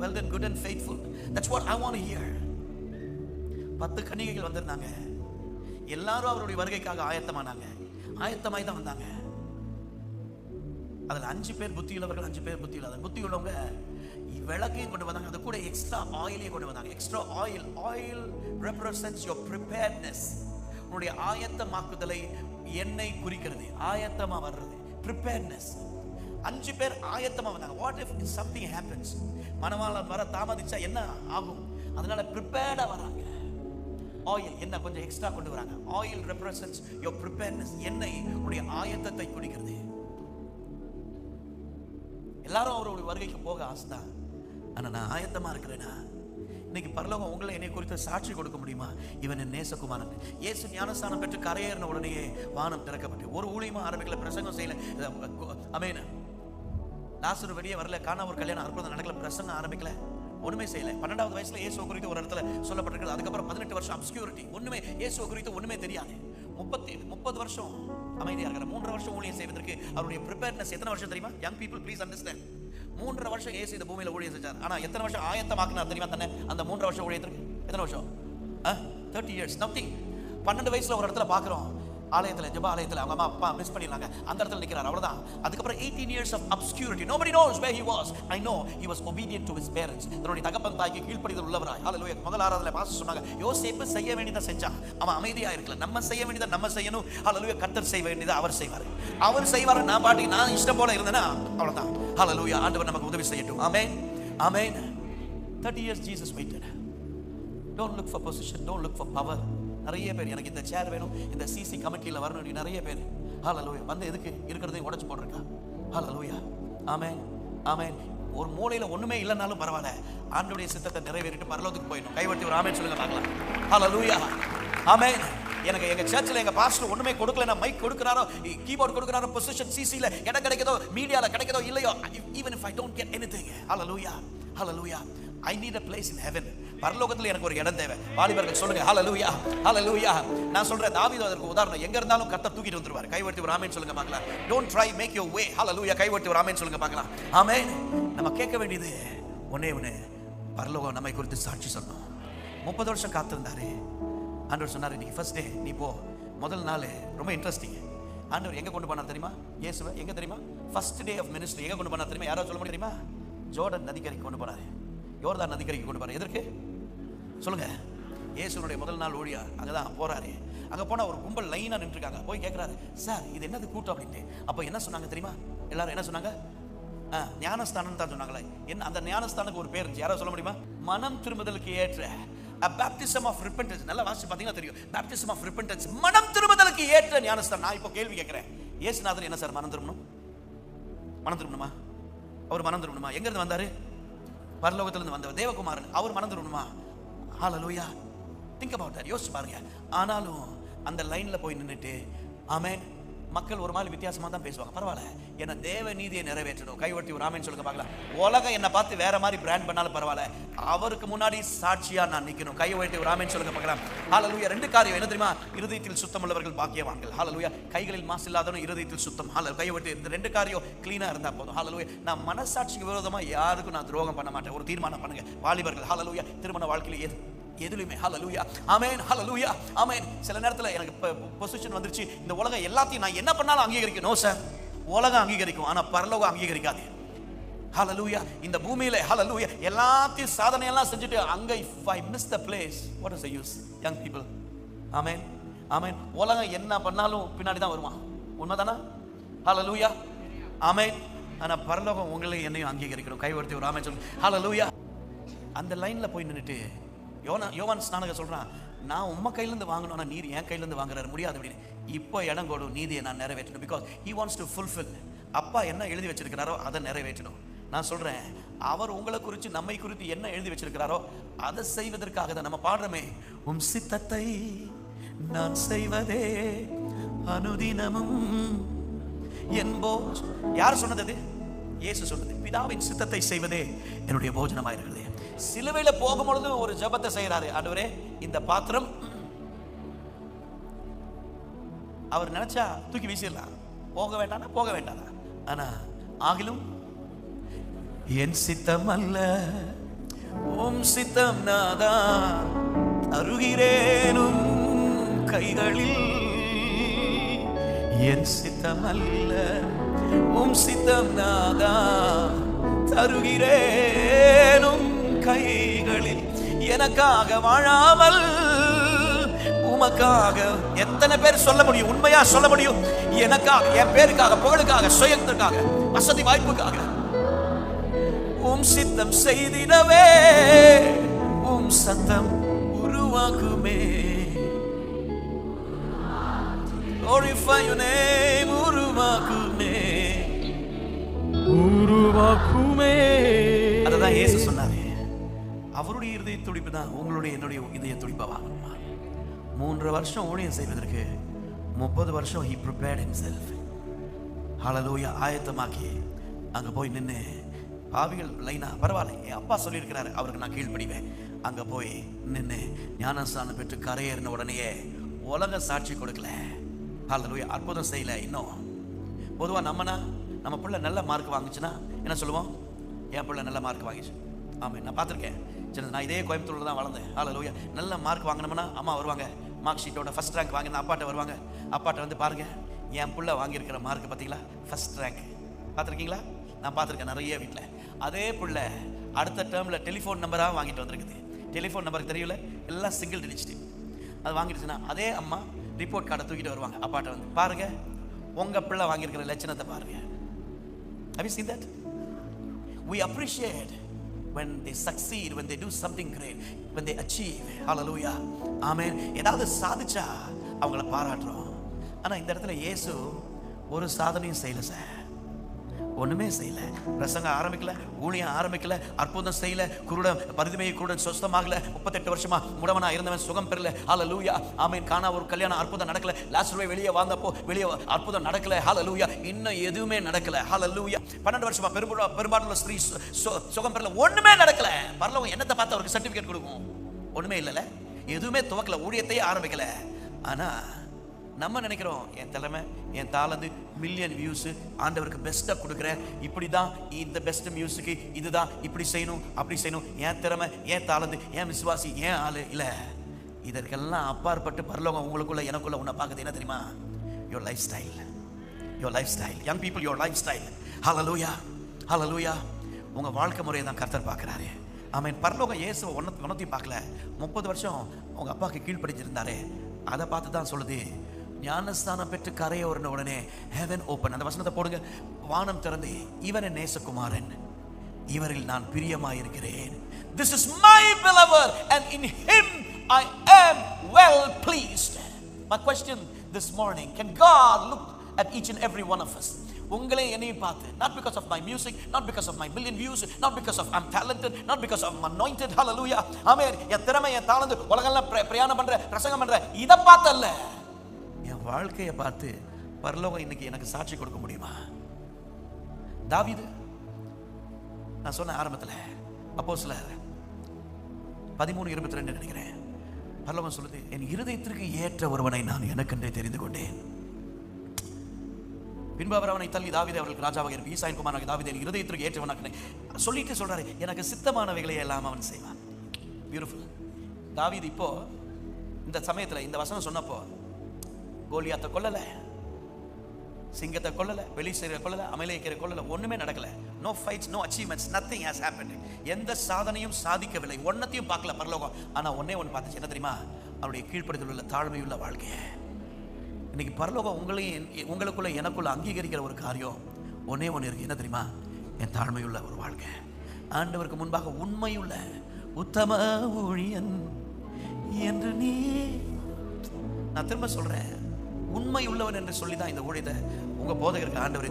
well done good and faithful, that's what I want to hear. 10 கன்னிகைகள் வந்திருந்தாங்க. எல்லாரும் அவருடைய வருகைக்காக ஆயத்தமானாங்க. ஆயத்தமாய் தான் வந்தாங்க. அதில் 5 பேர் புத்தி உள்ளவர்கள், 5 பேர் புத்தி இல்லாத. புத்தி உள்ளவங்க விளக்கையும் கொண்டு வந்தாங்க, அது கூட எக்ஸ்ட்ரா ஆயிலையும் கொண்டு வந்தாங்க. Extra oil. Oil represents your preparedness. உன்னுடைய ஆயத்தமாக்குதலை எண்ணெய் குறிக்கிறது. ஆயத்தமா வர்றது ப்ரிப்பேர்ட்னஸ். 5 பேர் ஆயத்தமா வந்தாங்க. What if something happens? மணவாளன் வர தாமதிச்சா என்ன ஆகும்? அதனால ப்ரிப்பேர்டா வராங்க. ஆயில் என்ன கொஞ்சம் எக்ஸ்ட்ரா கொண்டு வராங்க. Oil represents your preparedness. எண்ணெய் உன்னுடைய ஆயத்தத்தை குறிக்கிறது. எல்லாரும் அவருடைய வருகைக்கு போக ஆசைதான். ஆனா நான் ஆயத்தமா இருக்கிறேனா? இன்னைக்கு பரலோகம் உங்களை என்னை குறித்து சாட்சி கொடுக்க முடியுமா? இவன் என் நேசகுமாரன். இயேசு ஞானஸ்தானம் பெற்று கரையேறின உடனேயே வானம் திறக்கப்பட்டு ஒரு ஊழியமா ஆரம்பிக்கல, பிரசங்கம் செய்யல. ஆமென். லாசரு வெளியே வரல, காணா ஒரு கல்யாணம் அற்புதம் நடக்கல, பிரசங்கம் ஆரம்பிக்கல, ஒண்ணுமே செய்யல. 12வது வயசுல இயேசு குறித்து ஒரு இடத்துல சொல்லப்பட்டிருக்கிறது. அதுக்கப்புறம் 18 வருஷம் அப்ஸ்கியூரிட்டி, ஒண்ணுமே இயேசு குறித்து ஒண்ணுமே தெரியாது. 30 வருஷம் அமைதியா இருக்கிற. 3 வருஷம் ஊழியம் செய்வதற்கு அவருடைய ப்ரிப்பேர்ட்னஸ் எத்தனை வருஷம் தெரியுமா? Young people please understand. 3 வருஷம் இயேசு இந்த பூமியில ஊழியம் செஞ்சார். ஆனா எத்தனை வருஷம் ஆயத்தமாக்கினார் தெரியுமா தன்னை? அந்த 3 வருஷம் ஊழியத்துக்கு எத்தனை வருஷம்? 30 years. nothing. 12 வயசுல ஒரு இடத்துல பாக்குறோம், ஆலயத்துல, ஜெப ஆலயத்துல அவங்க அம்மா அப்பா மிஸ் பண்ணிடலாங்க, அந்த இடத்துல நிக்கிறார், அவ்வளவுதான். அதுக்கப்புறம் 18 years of obscurity. Nobody knows where he was. I know he was obedient to his parents. தன்னுடைய தகப்பன் தாய்க்கு கீழ்ப்படிதல் உள்ளவராய். ஹalleluya. முதல் ஆராதனையில பாஸ்டர் சொன்னாங்க, யோசேப்பு செய்ய வேண்டியதை செஞ்சான், அவன் அமைதியா இருக்கல. நம்ம செய்ய வேண்டியதை நம்ம செய்யணும். ஹalleluya. கர்த்தர் செய்ய வேண்டியதை அவர் செய்வார். அவர் செய்வார். நான் பாட்டி நான் இஷ்டம் போல இருந்தேனா அவ்வளவுதான். ஹalleluya. ஆண்டவர் நமக்கு உதவி செய்யட்டும். ஆமென். ஆமென். 30 years Jesus waited. Don't look for position, don't look for power. நிறைய பேர் எனக்கு இந்த சேர் வேணும், இந்த சிசி கமிட்டியில் வரணும், நிறைய பேர் ஹalleluya வந்து எதுக்கு இருக்கிறதையும் உடைச்சு போட்டுருக்கா. ஹalleluya. ஆமென். ஆமென். ஒரு மூலையில ஒண்ணுமே இல்லைனாலும் பரவாயில்ல, ஆண்டவருடைய சித்தத்தை நிறைவேறிட்டு பரலோகத்துக்கு போயிடணும். கைவட்டி ஒரு ஆமென் சொல்லுங்க பார்க்கலாம். ஹalleluya. ஆமென். எனக்கு எங்க சர்ச்சில் எங்க பாஸ்டர் ஒண்ணுமே கொடுக்கலன்னா, மைக் கொடுக்குறாரோ, கீபோர்ட் கொடுக்குறாரோ, பொசிஷன் சிசில இடம் கிடைக்குதோ, மீடியால கிடைக்குதோ இல்லையோ, even if I don't get anything, hallelujah, hallelujah, I need a place in heaven. பரலோகத்துல எனக்கு ஒரு இடம் தேவை. வாலிபர்கள் சொல்லுங்க ஹalleluya, hallelujah. நான் சொல்றேன், தாவீது அதற்கு உதாரணம். எங்க இருந்தாலும் கர்த்தர் தூக்கிட்டு வந்துருவார். கைவட்டி ஒரு ஆமென் சொல்லுங்க பார்க்கலாம். Don't try make your way, hallelujah. கைவட்டி ஒரு ஆமென் சொல்லுங்க பார்க்கலாம். ஆமென். நம்ம கேட்க வேண்டியது ஒண்ணே, பரலோகம் நம்மை குறித்து சாட்சி சொல்லணும். 30 வருஷம் காத்திருந்தாரு. ஆண்டவர் சொன்னாரு, இன்னைக்கு ஃபர்ஸ்ட் டே நீ போ. முதல் நாள் ரொம்ப இன்ட்ரெஸ்டிங். ஆண்டவர் எங்க கொண்டு போனார் தெரியுமா? இயேசுவை எங்க தெரியுமா? ஃபர்ஸ்ட் டே ஆஃப் மினிஸ்ட்ரி எங்க கொண்டு போனார் தெரியுமா? யாரோ சொல்ல முடியும் தெரியுமா? ஜோர்டன் நதிக்கரைக்கு கொண்டு போனாரு. யோர்தான் நதிக்கரைக்கு கொண்டு போறாரு. எதற்கு சொல்லுங்க? இயேசுனுடைய முதல் நாள் ஊழியா அங்கதான் போறாரு. அங்க போனா ஒரு கும்பல் லைனா நின்றுருக்காங்க. போய் கேட்கிறாரு, சார் இது என்னது கூட்டம் அப்படின்ட்டு. அப்ப என்ன சொன்னாங்க தெரியுமா? எல்லாரும் என்ன சொன்னாங்க? ஞானஸ்தானம் தான் சொன்னாங்களே. என்ன அந்த ஞானஸ்தானுக்கு ஒரு பேர் இருந்துச்சு, யாரோ சொல்ல முடியுமா? மனம் திரும்புதலுக்கு ஏற்ற a baptism of repentance. நல்லா வாசி பாத்தீங்கன்னா தெரியும். baptism of repentance, மனம் திரும்புதலுக்கு ஏற்ற ஞானஸ்தானம். நான் இப்போ கேள்வி கேட்கிறேன், இயேசுநாதர் என்ன சார் மனம் திரும்பணும்? மனம் திரும்பணுமா? அவர் மனம் திரும்பணுமா? எங்க இருந்து வந்தாரு? பரலோகத்திலிருந்து வந்தவர் தேவகுமாரன். அவர் மனம் திரும்பணுமா? ஹalleluya. think about that. யோசிச்சு பாருங்க. ஆனாலும் அந்த லைன்ல போய் நின்னுட்டு ஆமென். மக்கள் ஒரு மாதிரி வித்தியாசமா தான் பேசுவாங்க, பரவாயில்ல, என்ன தேவ நீதியை நிறைவேற்றணும். கைவட்டி ஒரு ஆமென் சொல்லுங்க பார்க்கலாம். உலகம் என்ன பார்த்து வேற மாதிரி பிராண்ட் பண்ணாலும் பரவாயில்ல, அவருக்கு முன்னாடி சாட்சியா நான் நிக்கணும். கைவட்டி ஒரு ஆமென் சொல்லுங்க பார்க்கலாம். ஹalleluya. 2 காரியம் என்ன தெரியுமா? இருதயத்தில் சுத்தம் உள்ளவர்கள் பாக்கியவான்கள். ஹalleluya. கைகளில் மாசு இல்லாதவன் இருதயத்தில் சுத்தம். ஹalleluya. கைவட்டி இந்த 2 காரியம் க்ளீனா இருந்தா போதும். ஹalleluya. நான் மனசாட்சிக்கு விரோதமா யாருக்கும் நான் துரோகம் பண்ண மாட்டேன். ஒரு தீர்மானம் பண்ணுங்க வாலிபர்கள். ஹalleluya. திருமண வாழ்க்கையில எதுலையுமே ஹalleluya. ஆமென். ஹalleluya. ஆமென். சில நேரத்துல எனக்கு பொசிஷன் வந்துருச்சு, இந்த உலகம் எல்லாத்தையும் நான் என்ன பண்ணாலும் அங்கீகரிக்கும். நோ சார், உலகம் அங்கீகரிக்கும், ஆனா பரலோகம் அங்கீகரிக்காது. ஹalleluya. இந்த பூமியில ஹalleluya எல்லாத்தையும் சாதனை எல்லாம் செஞ்சுட்டு அங்க if I miss the place, what is the use? young people. ஆமென். ஆமென். உலகம் என்ன பண்ணாலும் பின்னாடி தான் வருமா? உண்மைதானா? ஹalleluya. ஆமென். ஆனா பரலோகம் உங்களை என்னையும் அங்கீகரிக்கணும். கைவர்த்தி ஒரு ஆமென் சொல்லுங்க. ஹalleluya. அந்த லைன்ல போய் நின்னுட்டு யோவான் ஸ்நானகர் சொல்றான், நான் உம்ம கையிலிருந்து வாங்கணும், ஆனா நீர் என் கையிலிருந்து வாங்குறாரு, முடியாது அப்படின்னு. இப்போ இடம் கொடு, நீதியை நான் நிறைவேற்றணும். Because he wants to fulfill. அப்பா என்ன எழுதி வச்சிருக்கிறாரோ அதை நிறைவேற்றணும். நான் சொல்றேன், அவர் உங்களை குறித்து நம்மை குறித்து என்ன எழுதி வச்சிருக்கிறாரோ அதை செய்வதற்காக தான் நம்ம பாடுறோமே, உம் சித்தத்தை நான் செய்வதே அனுதினமும் என்போ. யார் சொன்னது? இயேசு சொன்னது. பிதாவின் சித்தத்தை செய்வதே என்னுடைய போஜனமாக இருக்கிறது. சிலுவையில போகும்பொழுது ஒரு ஜெபத்தை செய்யறாரு, ஆண்டவரே இந்த பாத்திரம், அவர் நினைச்சா தூக்கி வீசிடலாம், போக வேண்டானா போக வேண்டானா, ஆனா ஆகிலும் என் சித்தம் அல்ல உம் சித்தம் நாதா, அருகிறேனும் கைகளில் என் சித்தம் அல்ல உம் சித்தம் நாதா தருகிறேனும் கைகளில், எனக்காக வாழாமல் உமக்காக. எத்தனை பேர் சொல்ல முடியும், உண்மையா சொல்ல முடியும்? எனக்காக, என் பேருக்காக, புகழுக்காக, சுயத்திற்காக, வசதி வாய்ப்புக்காக உம் சித்தம் செய்திடவே உம் சத்தம் உருவாக்குமே. Glorify your name. உருவாக்குமே, உருவாக்குமே. அததான் இயேசு சொன்னாரு. அவருடைய இதய துடிப்பு தான் உங்களுடைய என்னுடைய இதய துடிப்பா வாங்கணுமா? 3 வருஷம் ஊழியம் செய்வதற்கு 30 வருஷம் he prepared himself. ஹalleluya. ஆயத்தமாக்கி அங்க போய் நின்று பாவிகள் லைனா, பரவாயில்ல என் அப்பா சொல்லியிருக்கிறாரு, அவருக்கு நான் கீழ்ப்படிவேன். அங்க போய் நின்று ஞானஸ்நானம் பெற்று கரையேறின உடனேயே உலக சாட்சி கொடுக்கல. ஹalleluya. அற்புதம் செய்யல. இன்னும் பொதுவா நம்ம பிள்ளை நல்ல மார்க் வாங்குச்சுன்னா என்ன சொல்லுவோம்? என் பிள்ளை நல்ல மார்க் வாங்கிச்சு. ஆமாம், நான் பார்த்துருக்கேன். சரி, நான் இதே கோயம்புத்தூரில் தான் வளர்ந்தேன். ஹalleluya. நல்ல மார்க் வாங்கினோம்னா அம்மா வருவாங்க, மார்க் ஷீட்டோட ஃபர்ஸ்ட் ரேங்க் வாங்கினா அப்பாட்ட வருவாங்க. அப்பாட்ட வந்து பாருங்க, என் பிள்ளை வாங்கியிருக்கிற மார்க் பார்த்தீங்களா, ஃபர்ஸ்ட் ரேங்க். பார்த்துருக்கீங்களா? நான் பார்த்துருக்கேன் நிறைய வீட்டில். அதே பிள்ளை அடுத்த டேர்மில் டெலிஃபோன் நம்பராக வாங்கிட்டு வந்திருக்குது. டெலிஃபோன் நம்பருக்கு தெரியல, எல்லாம் சிங்கிள் டிஜிட். அது வாங்கிடுச்சுன்னா அதே அம்மா ரிப்போர்ட் கார்டை தூக்கிட்டு வருவாங்க அப்பாட்ட வந்து, பாருங்க உங்கள் பிள்ளை வாங்கியிருக்கிற லட்சணத்தை பாருங்க. Have you seen that? We appreciate when they succeed, when they do something great, when they achieve. Hallelujah. Amen. ஏதாவது சாதிச்சா அவங்கள பாராட்டுறோம். ஆனா இந்த இடத்துல இயேசு ஒரு சாதனையும் செய்யல சார். ஒண்ணுமே செய்யல. பிரசங்க ஆரம்பிக்கல, ஊழியம் ஆரம்பிக்கல, அற்புதம் செய்யல, குருடன் பரிதுமையை குருடன் சுத்தமாகல, 38 வருஷமா முடவனா இருந்தவன் சுகம் பெறல. ஹalleluya. ஆமென். கானா ஒரு கல்யாணம் அற்புதம் நடக்கல. லாசருவை வெளியே வந்தப்போ வெளியே அற்புதம் நடக்கல. ஹalleluya. இன்னும் எதுவுமே நடக்கல. ஹalleluya. 12 வருஷமா பெரும்பாலான ஸ்திரீ சுகம் பெறல. ஒண்ணுமே நடக்கல. பரலோகம் என்னத்தை பார்த்து அவருக்கு சர்டிபிகேட் கொடுக்கும்? ஒண்ணுமே இல்லல. எதுவுமே துவக்கல, ஊழியத்தையே ஆரம்பிக்கல. ஆனா நம்ம நினைக்கிறோம், என் தலைமை, என் தாளந்து மில்லியன் வியூஸ், ஆண்டவருக்கு பெஸ்ட்டாக கொடுக்குறேன், இப்படி தான் இந்த பெஸ்ட் மியூசிக்கு இதுதான், இப்படி செய்யணும் அப்படி செய்யணும், என் திறமை, என் தாளந்து, என் விசுவாசி, என் ஆளு இல்லை. இதற்கெல்லாம் அப்பாற்பட்டு பரலோகம் உங்களுக்குள்ள எனக்குள்ள உன்னை பார்க்குது. என்ன தெரியுமா? Your lifestyle. Your lifestyle. Young people, your lifestyle. Hallelujah. Hallelujah. உங்கள் வாழ்க்கை முறையை தான் கர்த்தர் பார்க்குறாரு. ஆமென். பரலோகம் இயேசுவை ஒன்றத்தையும் பார்க்கல. 30 வருஷம் உங்கள் அப்பாவுக்கு கீழ்ப்படிஞ்சிருந்தாரு. அதை பார்த்து தான் சொல்லுது, ஞானஸ்தானம் பெற்று கரையோறின உடனே ஹெவன் ஓப்பன். அந்த வசனத்தை போடுங்க. வானம் திறந்து, இவன் என் நேசகுமாரன், இவரில் நான் பிரியமாயிருக்கிறேன். This is my beloved and in him I am well pleased. My question this morning, can God look at each and every one of us? உங்களை என்னையும் பார்த்து, not because of my music, not because of my million views, not because of I'm talented, not because of I'm anointed. Hallelujah. ஆமென். என் திறமை, என் தாளந்து, உலகெல்லாம் பிரயாணம் பண்ற, பிரசங்கம் பண்ற, இதை பார்த்தல்ல, என் வாழ்க்கையை பார்த்து பரலோகம் இன்னைக்கு எனக்கு சாட்சி கொடுக்க முடியுமா? தாவீது, நான் சொன்ன ஆரம்பத்தில் அப்போஸ்தலர் 13:22 நினைக்கிறேன், பரலோகம் சொல்லுது, என் இருதயத்திற்கு ஏற்ற ஒருவனை நான் எனக்கென்றே தெரிந்து கொண்டேன். பின்பு அவர் அவனை தள்ளி தாவீதை அவர்களுக்கு ராஜாவாக இருப்பி ஈசாயின் குமாரனாகிய தாவீதை என் இருதயத்திற்கு ஏற்றவனாக சொல்லிட்டு சொல்றாரு, எனக்கு சித்தமானவைகளை எல்லாம் அவன் செய்வான். பியூட்டிஃபுல். தாவீது இப்போ இந்த சமயத்தில் இந்த வசனம் சொன்னப்போ கோலியாத்தை கொல்லல, சிங்கத்தை கொல்லல, வெளிச்சேரை கொல்லல, அமலேக்கியரை கொல்லல, ஒண்ணுமே நடக்கல. No fights, no achievements, nothing has happened. எந்த சாதனையும் சாதிக்கவில்லை, ஒன்னத்தையும் பார்க்கல பரலோகம். ஆனா ஒன்னே ஒன்று பார்த்துச்சு. என்ன தெரியுமா? அவருடைய கீழ்ப்படுதல் உள்ள தாழ்மையுள்ள வாழ்க்கை. இன்னைக்கு பரலோகம் உங்களுக்குள்ள எனக்குள்ள அங்கீகரிக்கிற ஒரு காரியம் ஒன்னே ஒன்று இருக்கு. என்ன தெரியுமா? என் தாழ்மையுள்ள ஒரு வாழ்க்கை. ஆண்டவருக்கு முன்பாக உண்மையுள்ள உத்தம ஊழியன் என்று நீ, நான் திரும்ப சொல்றேன், உண்மை உள்ளவன் என்று சொல்லி தான் இந்த ஊழியத்தை உங்க போதகருக்கு ஆண்டவர்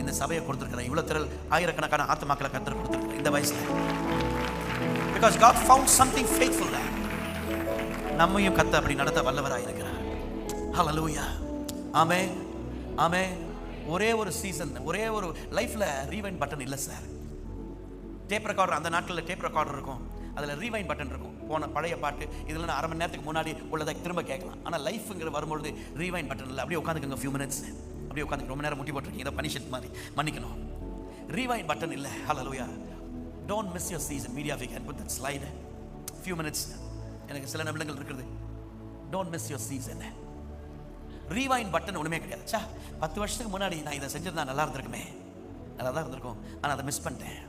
இந்த சபையை கொடுத்திருக்கிறார். இவ்வளவு திரள் ஆயிரக்கணக்கான ஆத்துமாக்களை கர்த்தர் கொடுத்திருக்கிறார் இந்த வயசுல. Because God found something faithful there. நம்மையும் கர்த்தர் அப்படி நடத்த வல்லவராய் இருக்கிறார். ஹalleluya. ஆமென். ஆமென். ஒரே ஒரு சீசன், ஒரே ஒரு லைஃப்ல ரீவைண்ட் பட்டன் இல்லை சார். டேப் ரெக்கார்டர், அந்த நாட்களில் டேப் ரெக்கார்டர் இருக்கும், அதில் ரீவைண்ட் பட்டன் இருக்கும். போன பழைய பாட்டு இதில் நான் அரை மணி நேரத்துக்கு முன்னாடி உள்ளதை திரும்ப கேட்கலாம். ஆனால் லைஃப்ங்கிற வரும்பொழுது ரீவைண்ட் பட்டன் இல்லை. அப்படியே உட்காந்துக்கங்க, ஃபியூ மினிட்ஸ் அப்படியே உட்காந்து, ரொம்ப நேரம் முட்டி போட்டிருக்கீங்க, இதை பனிஷன் மாதிரி மன்னிக்கணும். ரீவைண்ட் பட்டன் இல்லை. ஹalleluya. Don't miss your season. Media we can put that slide. Few minutes. எனக்கு சில நிமிடங்கள் இருக்குது. Don't miss your season. Rewind button ஒண்ணுமே கிடையாது. சா 10 வருஷத்துக்கு முன்னாடி நான் இதை செஞ்சிருந்தா நல்லா இருந்திருக்குமே, நல்லா தான் இருந்திருக்கும், ஆனால் அதை மிஸ் பண்ணிட்டேன்.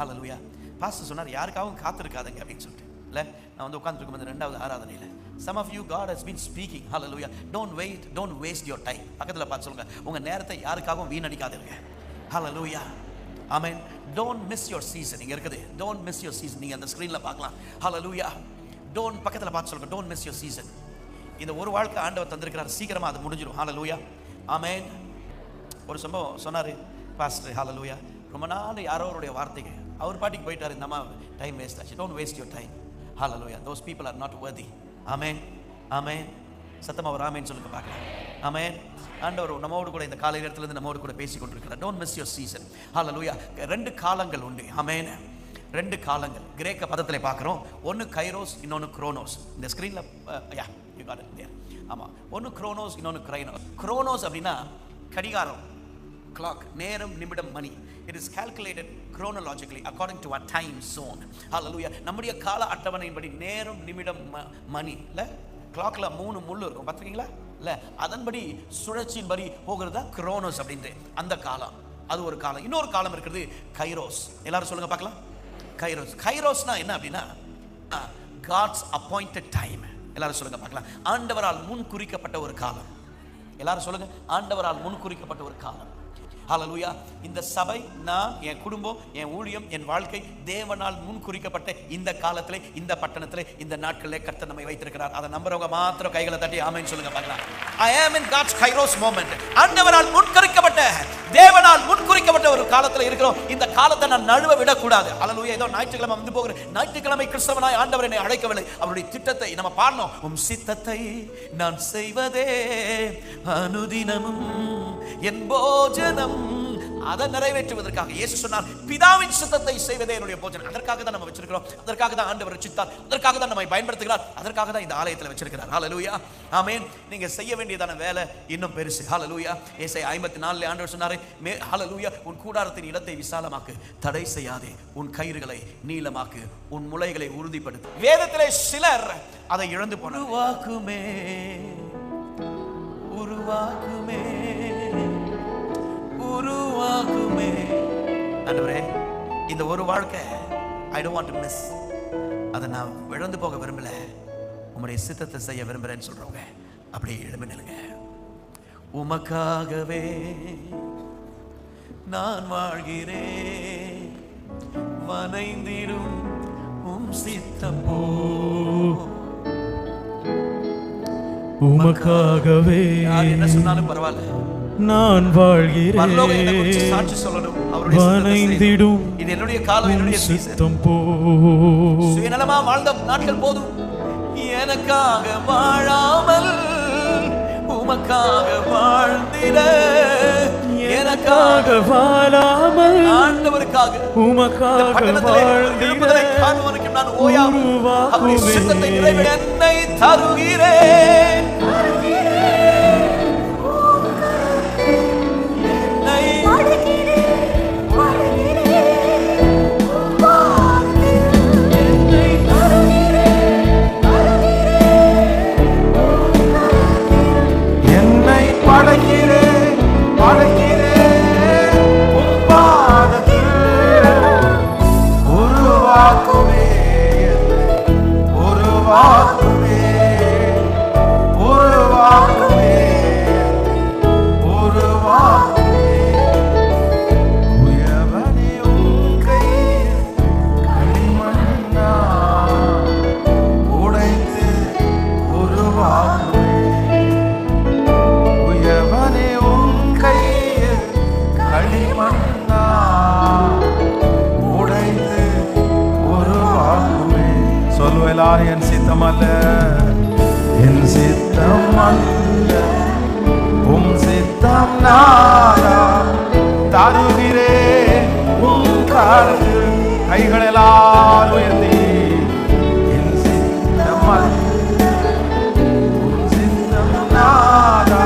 ஹல்லேலூயா. பாஸ்டர் சொன்னார் யாருக்காகவும் காத்திருக்காதுங்க அப்படின்னு சொல்லிட்டு. இல்லை, நான் வந்து உட்காந்துருக்கும் இந்த 2வது ஆராதனையில் some of you God has been speaking. hallelujah. don't wait, don't waste your time. பக்கத்துல பார்த்து சொல்லுங்க, உங்க நேரத்தை யாருக்காகவும் வீணடிக்காதீங்க. hallelujah. amen. don't miss your season. இங்க இருக்குது, don't miss your season. நீங்க அந்த ஸ்கிரீன்ல பார்க்கலாம். hallelujah. don't பக்கத்துல பார்த்து சொல்லுங்க, don't miss your season. இந்த ஒரு வாழ்க்கை ஆண்டவர் தந்திருக்கிறார், சீக்கிரமா அது முடிஞ்சிடும். hallelujah. amen. ஒரு சம்பவம் சொன்னாரு பாஸ்டர். hallelujah. ரொம்ப நாள் யாரோருடைய வார்த்தைக்கு அவர் பாட்டிக்கு போயிட்டாரு, நம்ம டைம் வேஸ்ட் ஆச்சு. don't waste your time. hallelujah. those people are not worthy. ஆமென், ஆமென். சத்தமா ஒரு ஆமென் சொல்லுங்க பார்க்கலாம். ஆமென். ஆண்டவர் நம்மோடு கூட இந்த காலை நேரத்துல இருந்து நம்மோடு கூட பேசிக் கொண்டிருக்கிறார். Don't miss your season. Hallelujah. 2 காலங்கள் உண்டு. ஆமென். 2 காலங்கள் கிரேக்க பதத்திலே பார்க்கிறோம். ஒன்னு கைரோஸ், இன்னொன்னு குரோனோஸ். இந்த ஸ்கிரீன்ல யா யூ காட் இட் தேர். ஆமா, ஒன்னு குரோனோஸ், இன்னொன்னு கைரோஸ். குரோனோஸ் அப்படினா கடிகாரம், clock, நேரம், நிமிடம், மணி. it is calculated chronologically according to a time zone. hallelujah. நம்முடைய கால அட்டவணையின்படி நேரம், நிமிடம், மணி இல்ல கிளாக்ல 3 முள்ளு இருக்கும் பாத்தீங்களா இல்ல, அதன்படி சுழற்சியின்படி போகிறதா குரோனோஸ் அப்படின்ட்டு அந்த காலம். அது ஒரு காலம். இன்னொரு காலம் இருக்குது கைரோஸ். எல்லாரும் சொல்லுங்க பார்க்கலாம். கைரோஸ். கைரோஸ்னா என்ன அப்படின்னா God's appointed time. எல்லாரும் சொல்லுங்க பார்க்கலாம். ஆண்டவரால் முன் குறிக்கப்பட்ட ஒரு காலம். எல்லாரும் சொல்லுங்க, ஆண்டவரால் முன் குறிக்கப்பட்ட ஒரு காலம். ஹல்லேலூயா. இந்த சபை, நான், என் குடும்பம், என் ஊழியம், என் வாழ்க்கை தேவனால் முன் குறிக்கப்பட்ட இந்த காலத்திலே, இந்த பட்டணத்திலே, இந்த நாட்களிலே கர்த்தர் நம்மை வைத்திருக்கிறார். அதை நம்புறவங்க மாத்திரம் கைகளை தட்டி ஆமென் சொல்லுங்க பார்க்கலாம். I am in God's Kairos moment. ஆண்டவரால் முன் குறிக்கப்பட்ட, தேவனால் முன் குறிக்கப்பட்ட ஒரு காலத்துல இருக்கிறோம். இந்த காலத்தை நான் நழுவ விடக்கூடாது. ஹல்லேலூயா. ஏதோ ஞாயிற்றுக்கிழமை வந்து போகிற ஞாயிற்றுக்கிழமை கிறிஸ்தவனாய் ஆண்டவர் என்னை அழைக்கவில்லை. அவருடைய திட்டத்தை நம்ம பாடணும். உம் சித்தத்தை நான் செய்வதே அனுதினமும் என் போஜனம், அதை நிறைவேற்றுவதற்காக. இயேசு சொன்னார், பிதாவின் சித்தத்தை செய்வதே என்னுடைய போஜனம். அதற்காக தான் நம்ம வச்சிருக்கிறோம். அதற்காக தான் ஆண்டவர் ரட்சித்தார். அதற்காக தான் நம்மை பயன்படுத்துகிறார். அதற்காக தான் இந்த ஆலயத்தில் வச்சிருக்கிறார். ஹல்லேலூயா. ஆமென். நீங்க செய்ய வேண்டியதான வேலை இன்னும் பெருசு. ஹல்லேலூயா. ஏசாயா 54 ஆண்டவர் சொன்னாரே, ஹல்லேலூயா, உன் கூடாரத்தின் இடத்தை விசாலமாக்கு, தடை செய்யாதே, உன் கயிறுகளை நீளமாக்கு, உன் முளைகளை உறுதிப்படுத்து. வேதத்திலே சிலர் அதை இழந்து போனார். உருவாக்குமே, உருவாக்குமே, உருவாக்குமே. ஆண்டவரே, இந்த ஒரு வாழ்க்கை I don't want to miss. அதை நான் இழந்து போக விரும்பல, உம்முடைய சித்தத்தை செய்ய விரும்புறேன்னு சொல்றவங்க அப்படியே எழும்பி நில்லுங்க. உமக்காகவே நான் வாழ்கிறேன், வனைந்திடும் உம் சித்தம் போ. உமக்காகவே என்ன சொன்னாலும் பரவாயில்ல, நான் வாழ்கிறேன், சாட்சி சொல்லணும். வனைந்திடும் இது என்னுடைய காலம், என்னுடைய சித்தம் போ. சுயநலமா வாழ்ந்த நாட்கள் போதும். எனக்காக வாழாமல் உமக்காக வாழ்ந்திட, எனக்காக வாழாமல் ஆண்டவருக்காக உமக்காக வாழ்ந்திட, நான் ஓயாமல் சித்தத்தை நிறைவேற்ற என்னை தருகிறேன். என் சித்தம் அல்ல, என் சித்தம் அல்ல, உம் சித்தம் நானா தருகிறேன். உம் கரத்தில் கைகளெல்லாம் உயர்த்தி, என் சித்தம் அல்ல, உம் சித்தம் நானா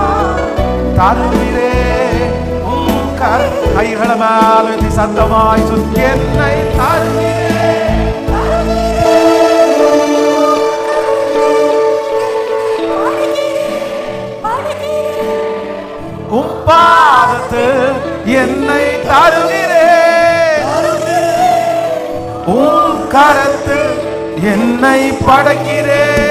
தருகிறேன். உம் கைகளை மேல் உயர்த்தி சத்தமாய் சுத்தி என்னை தருகிறேன். Bye. உம் கரத்தில் என்னை படைக்கிறேன்.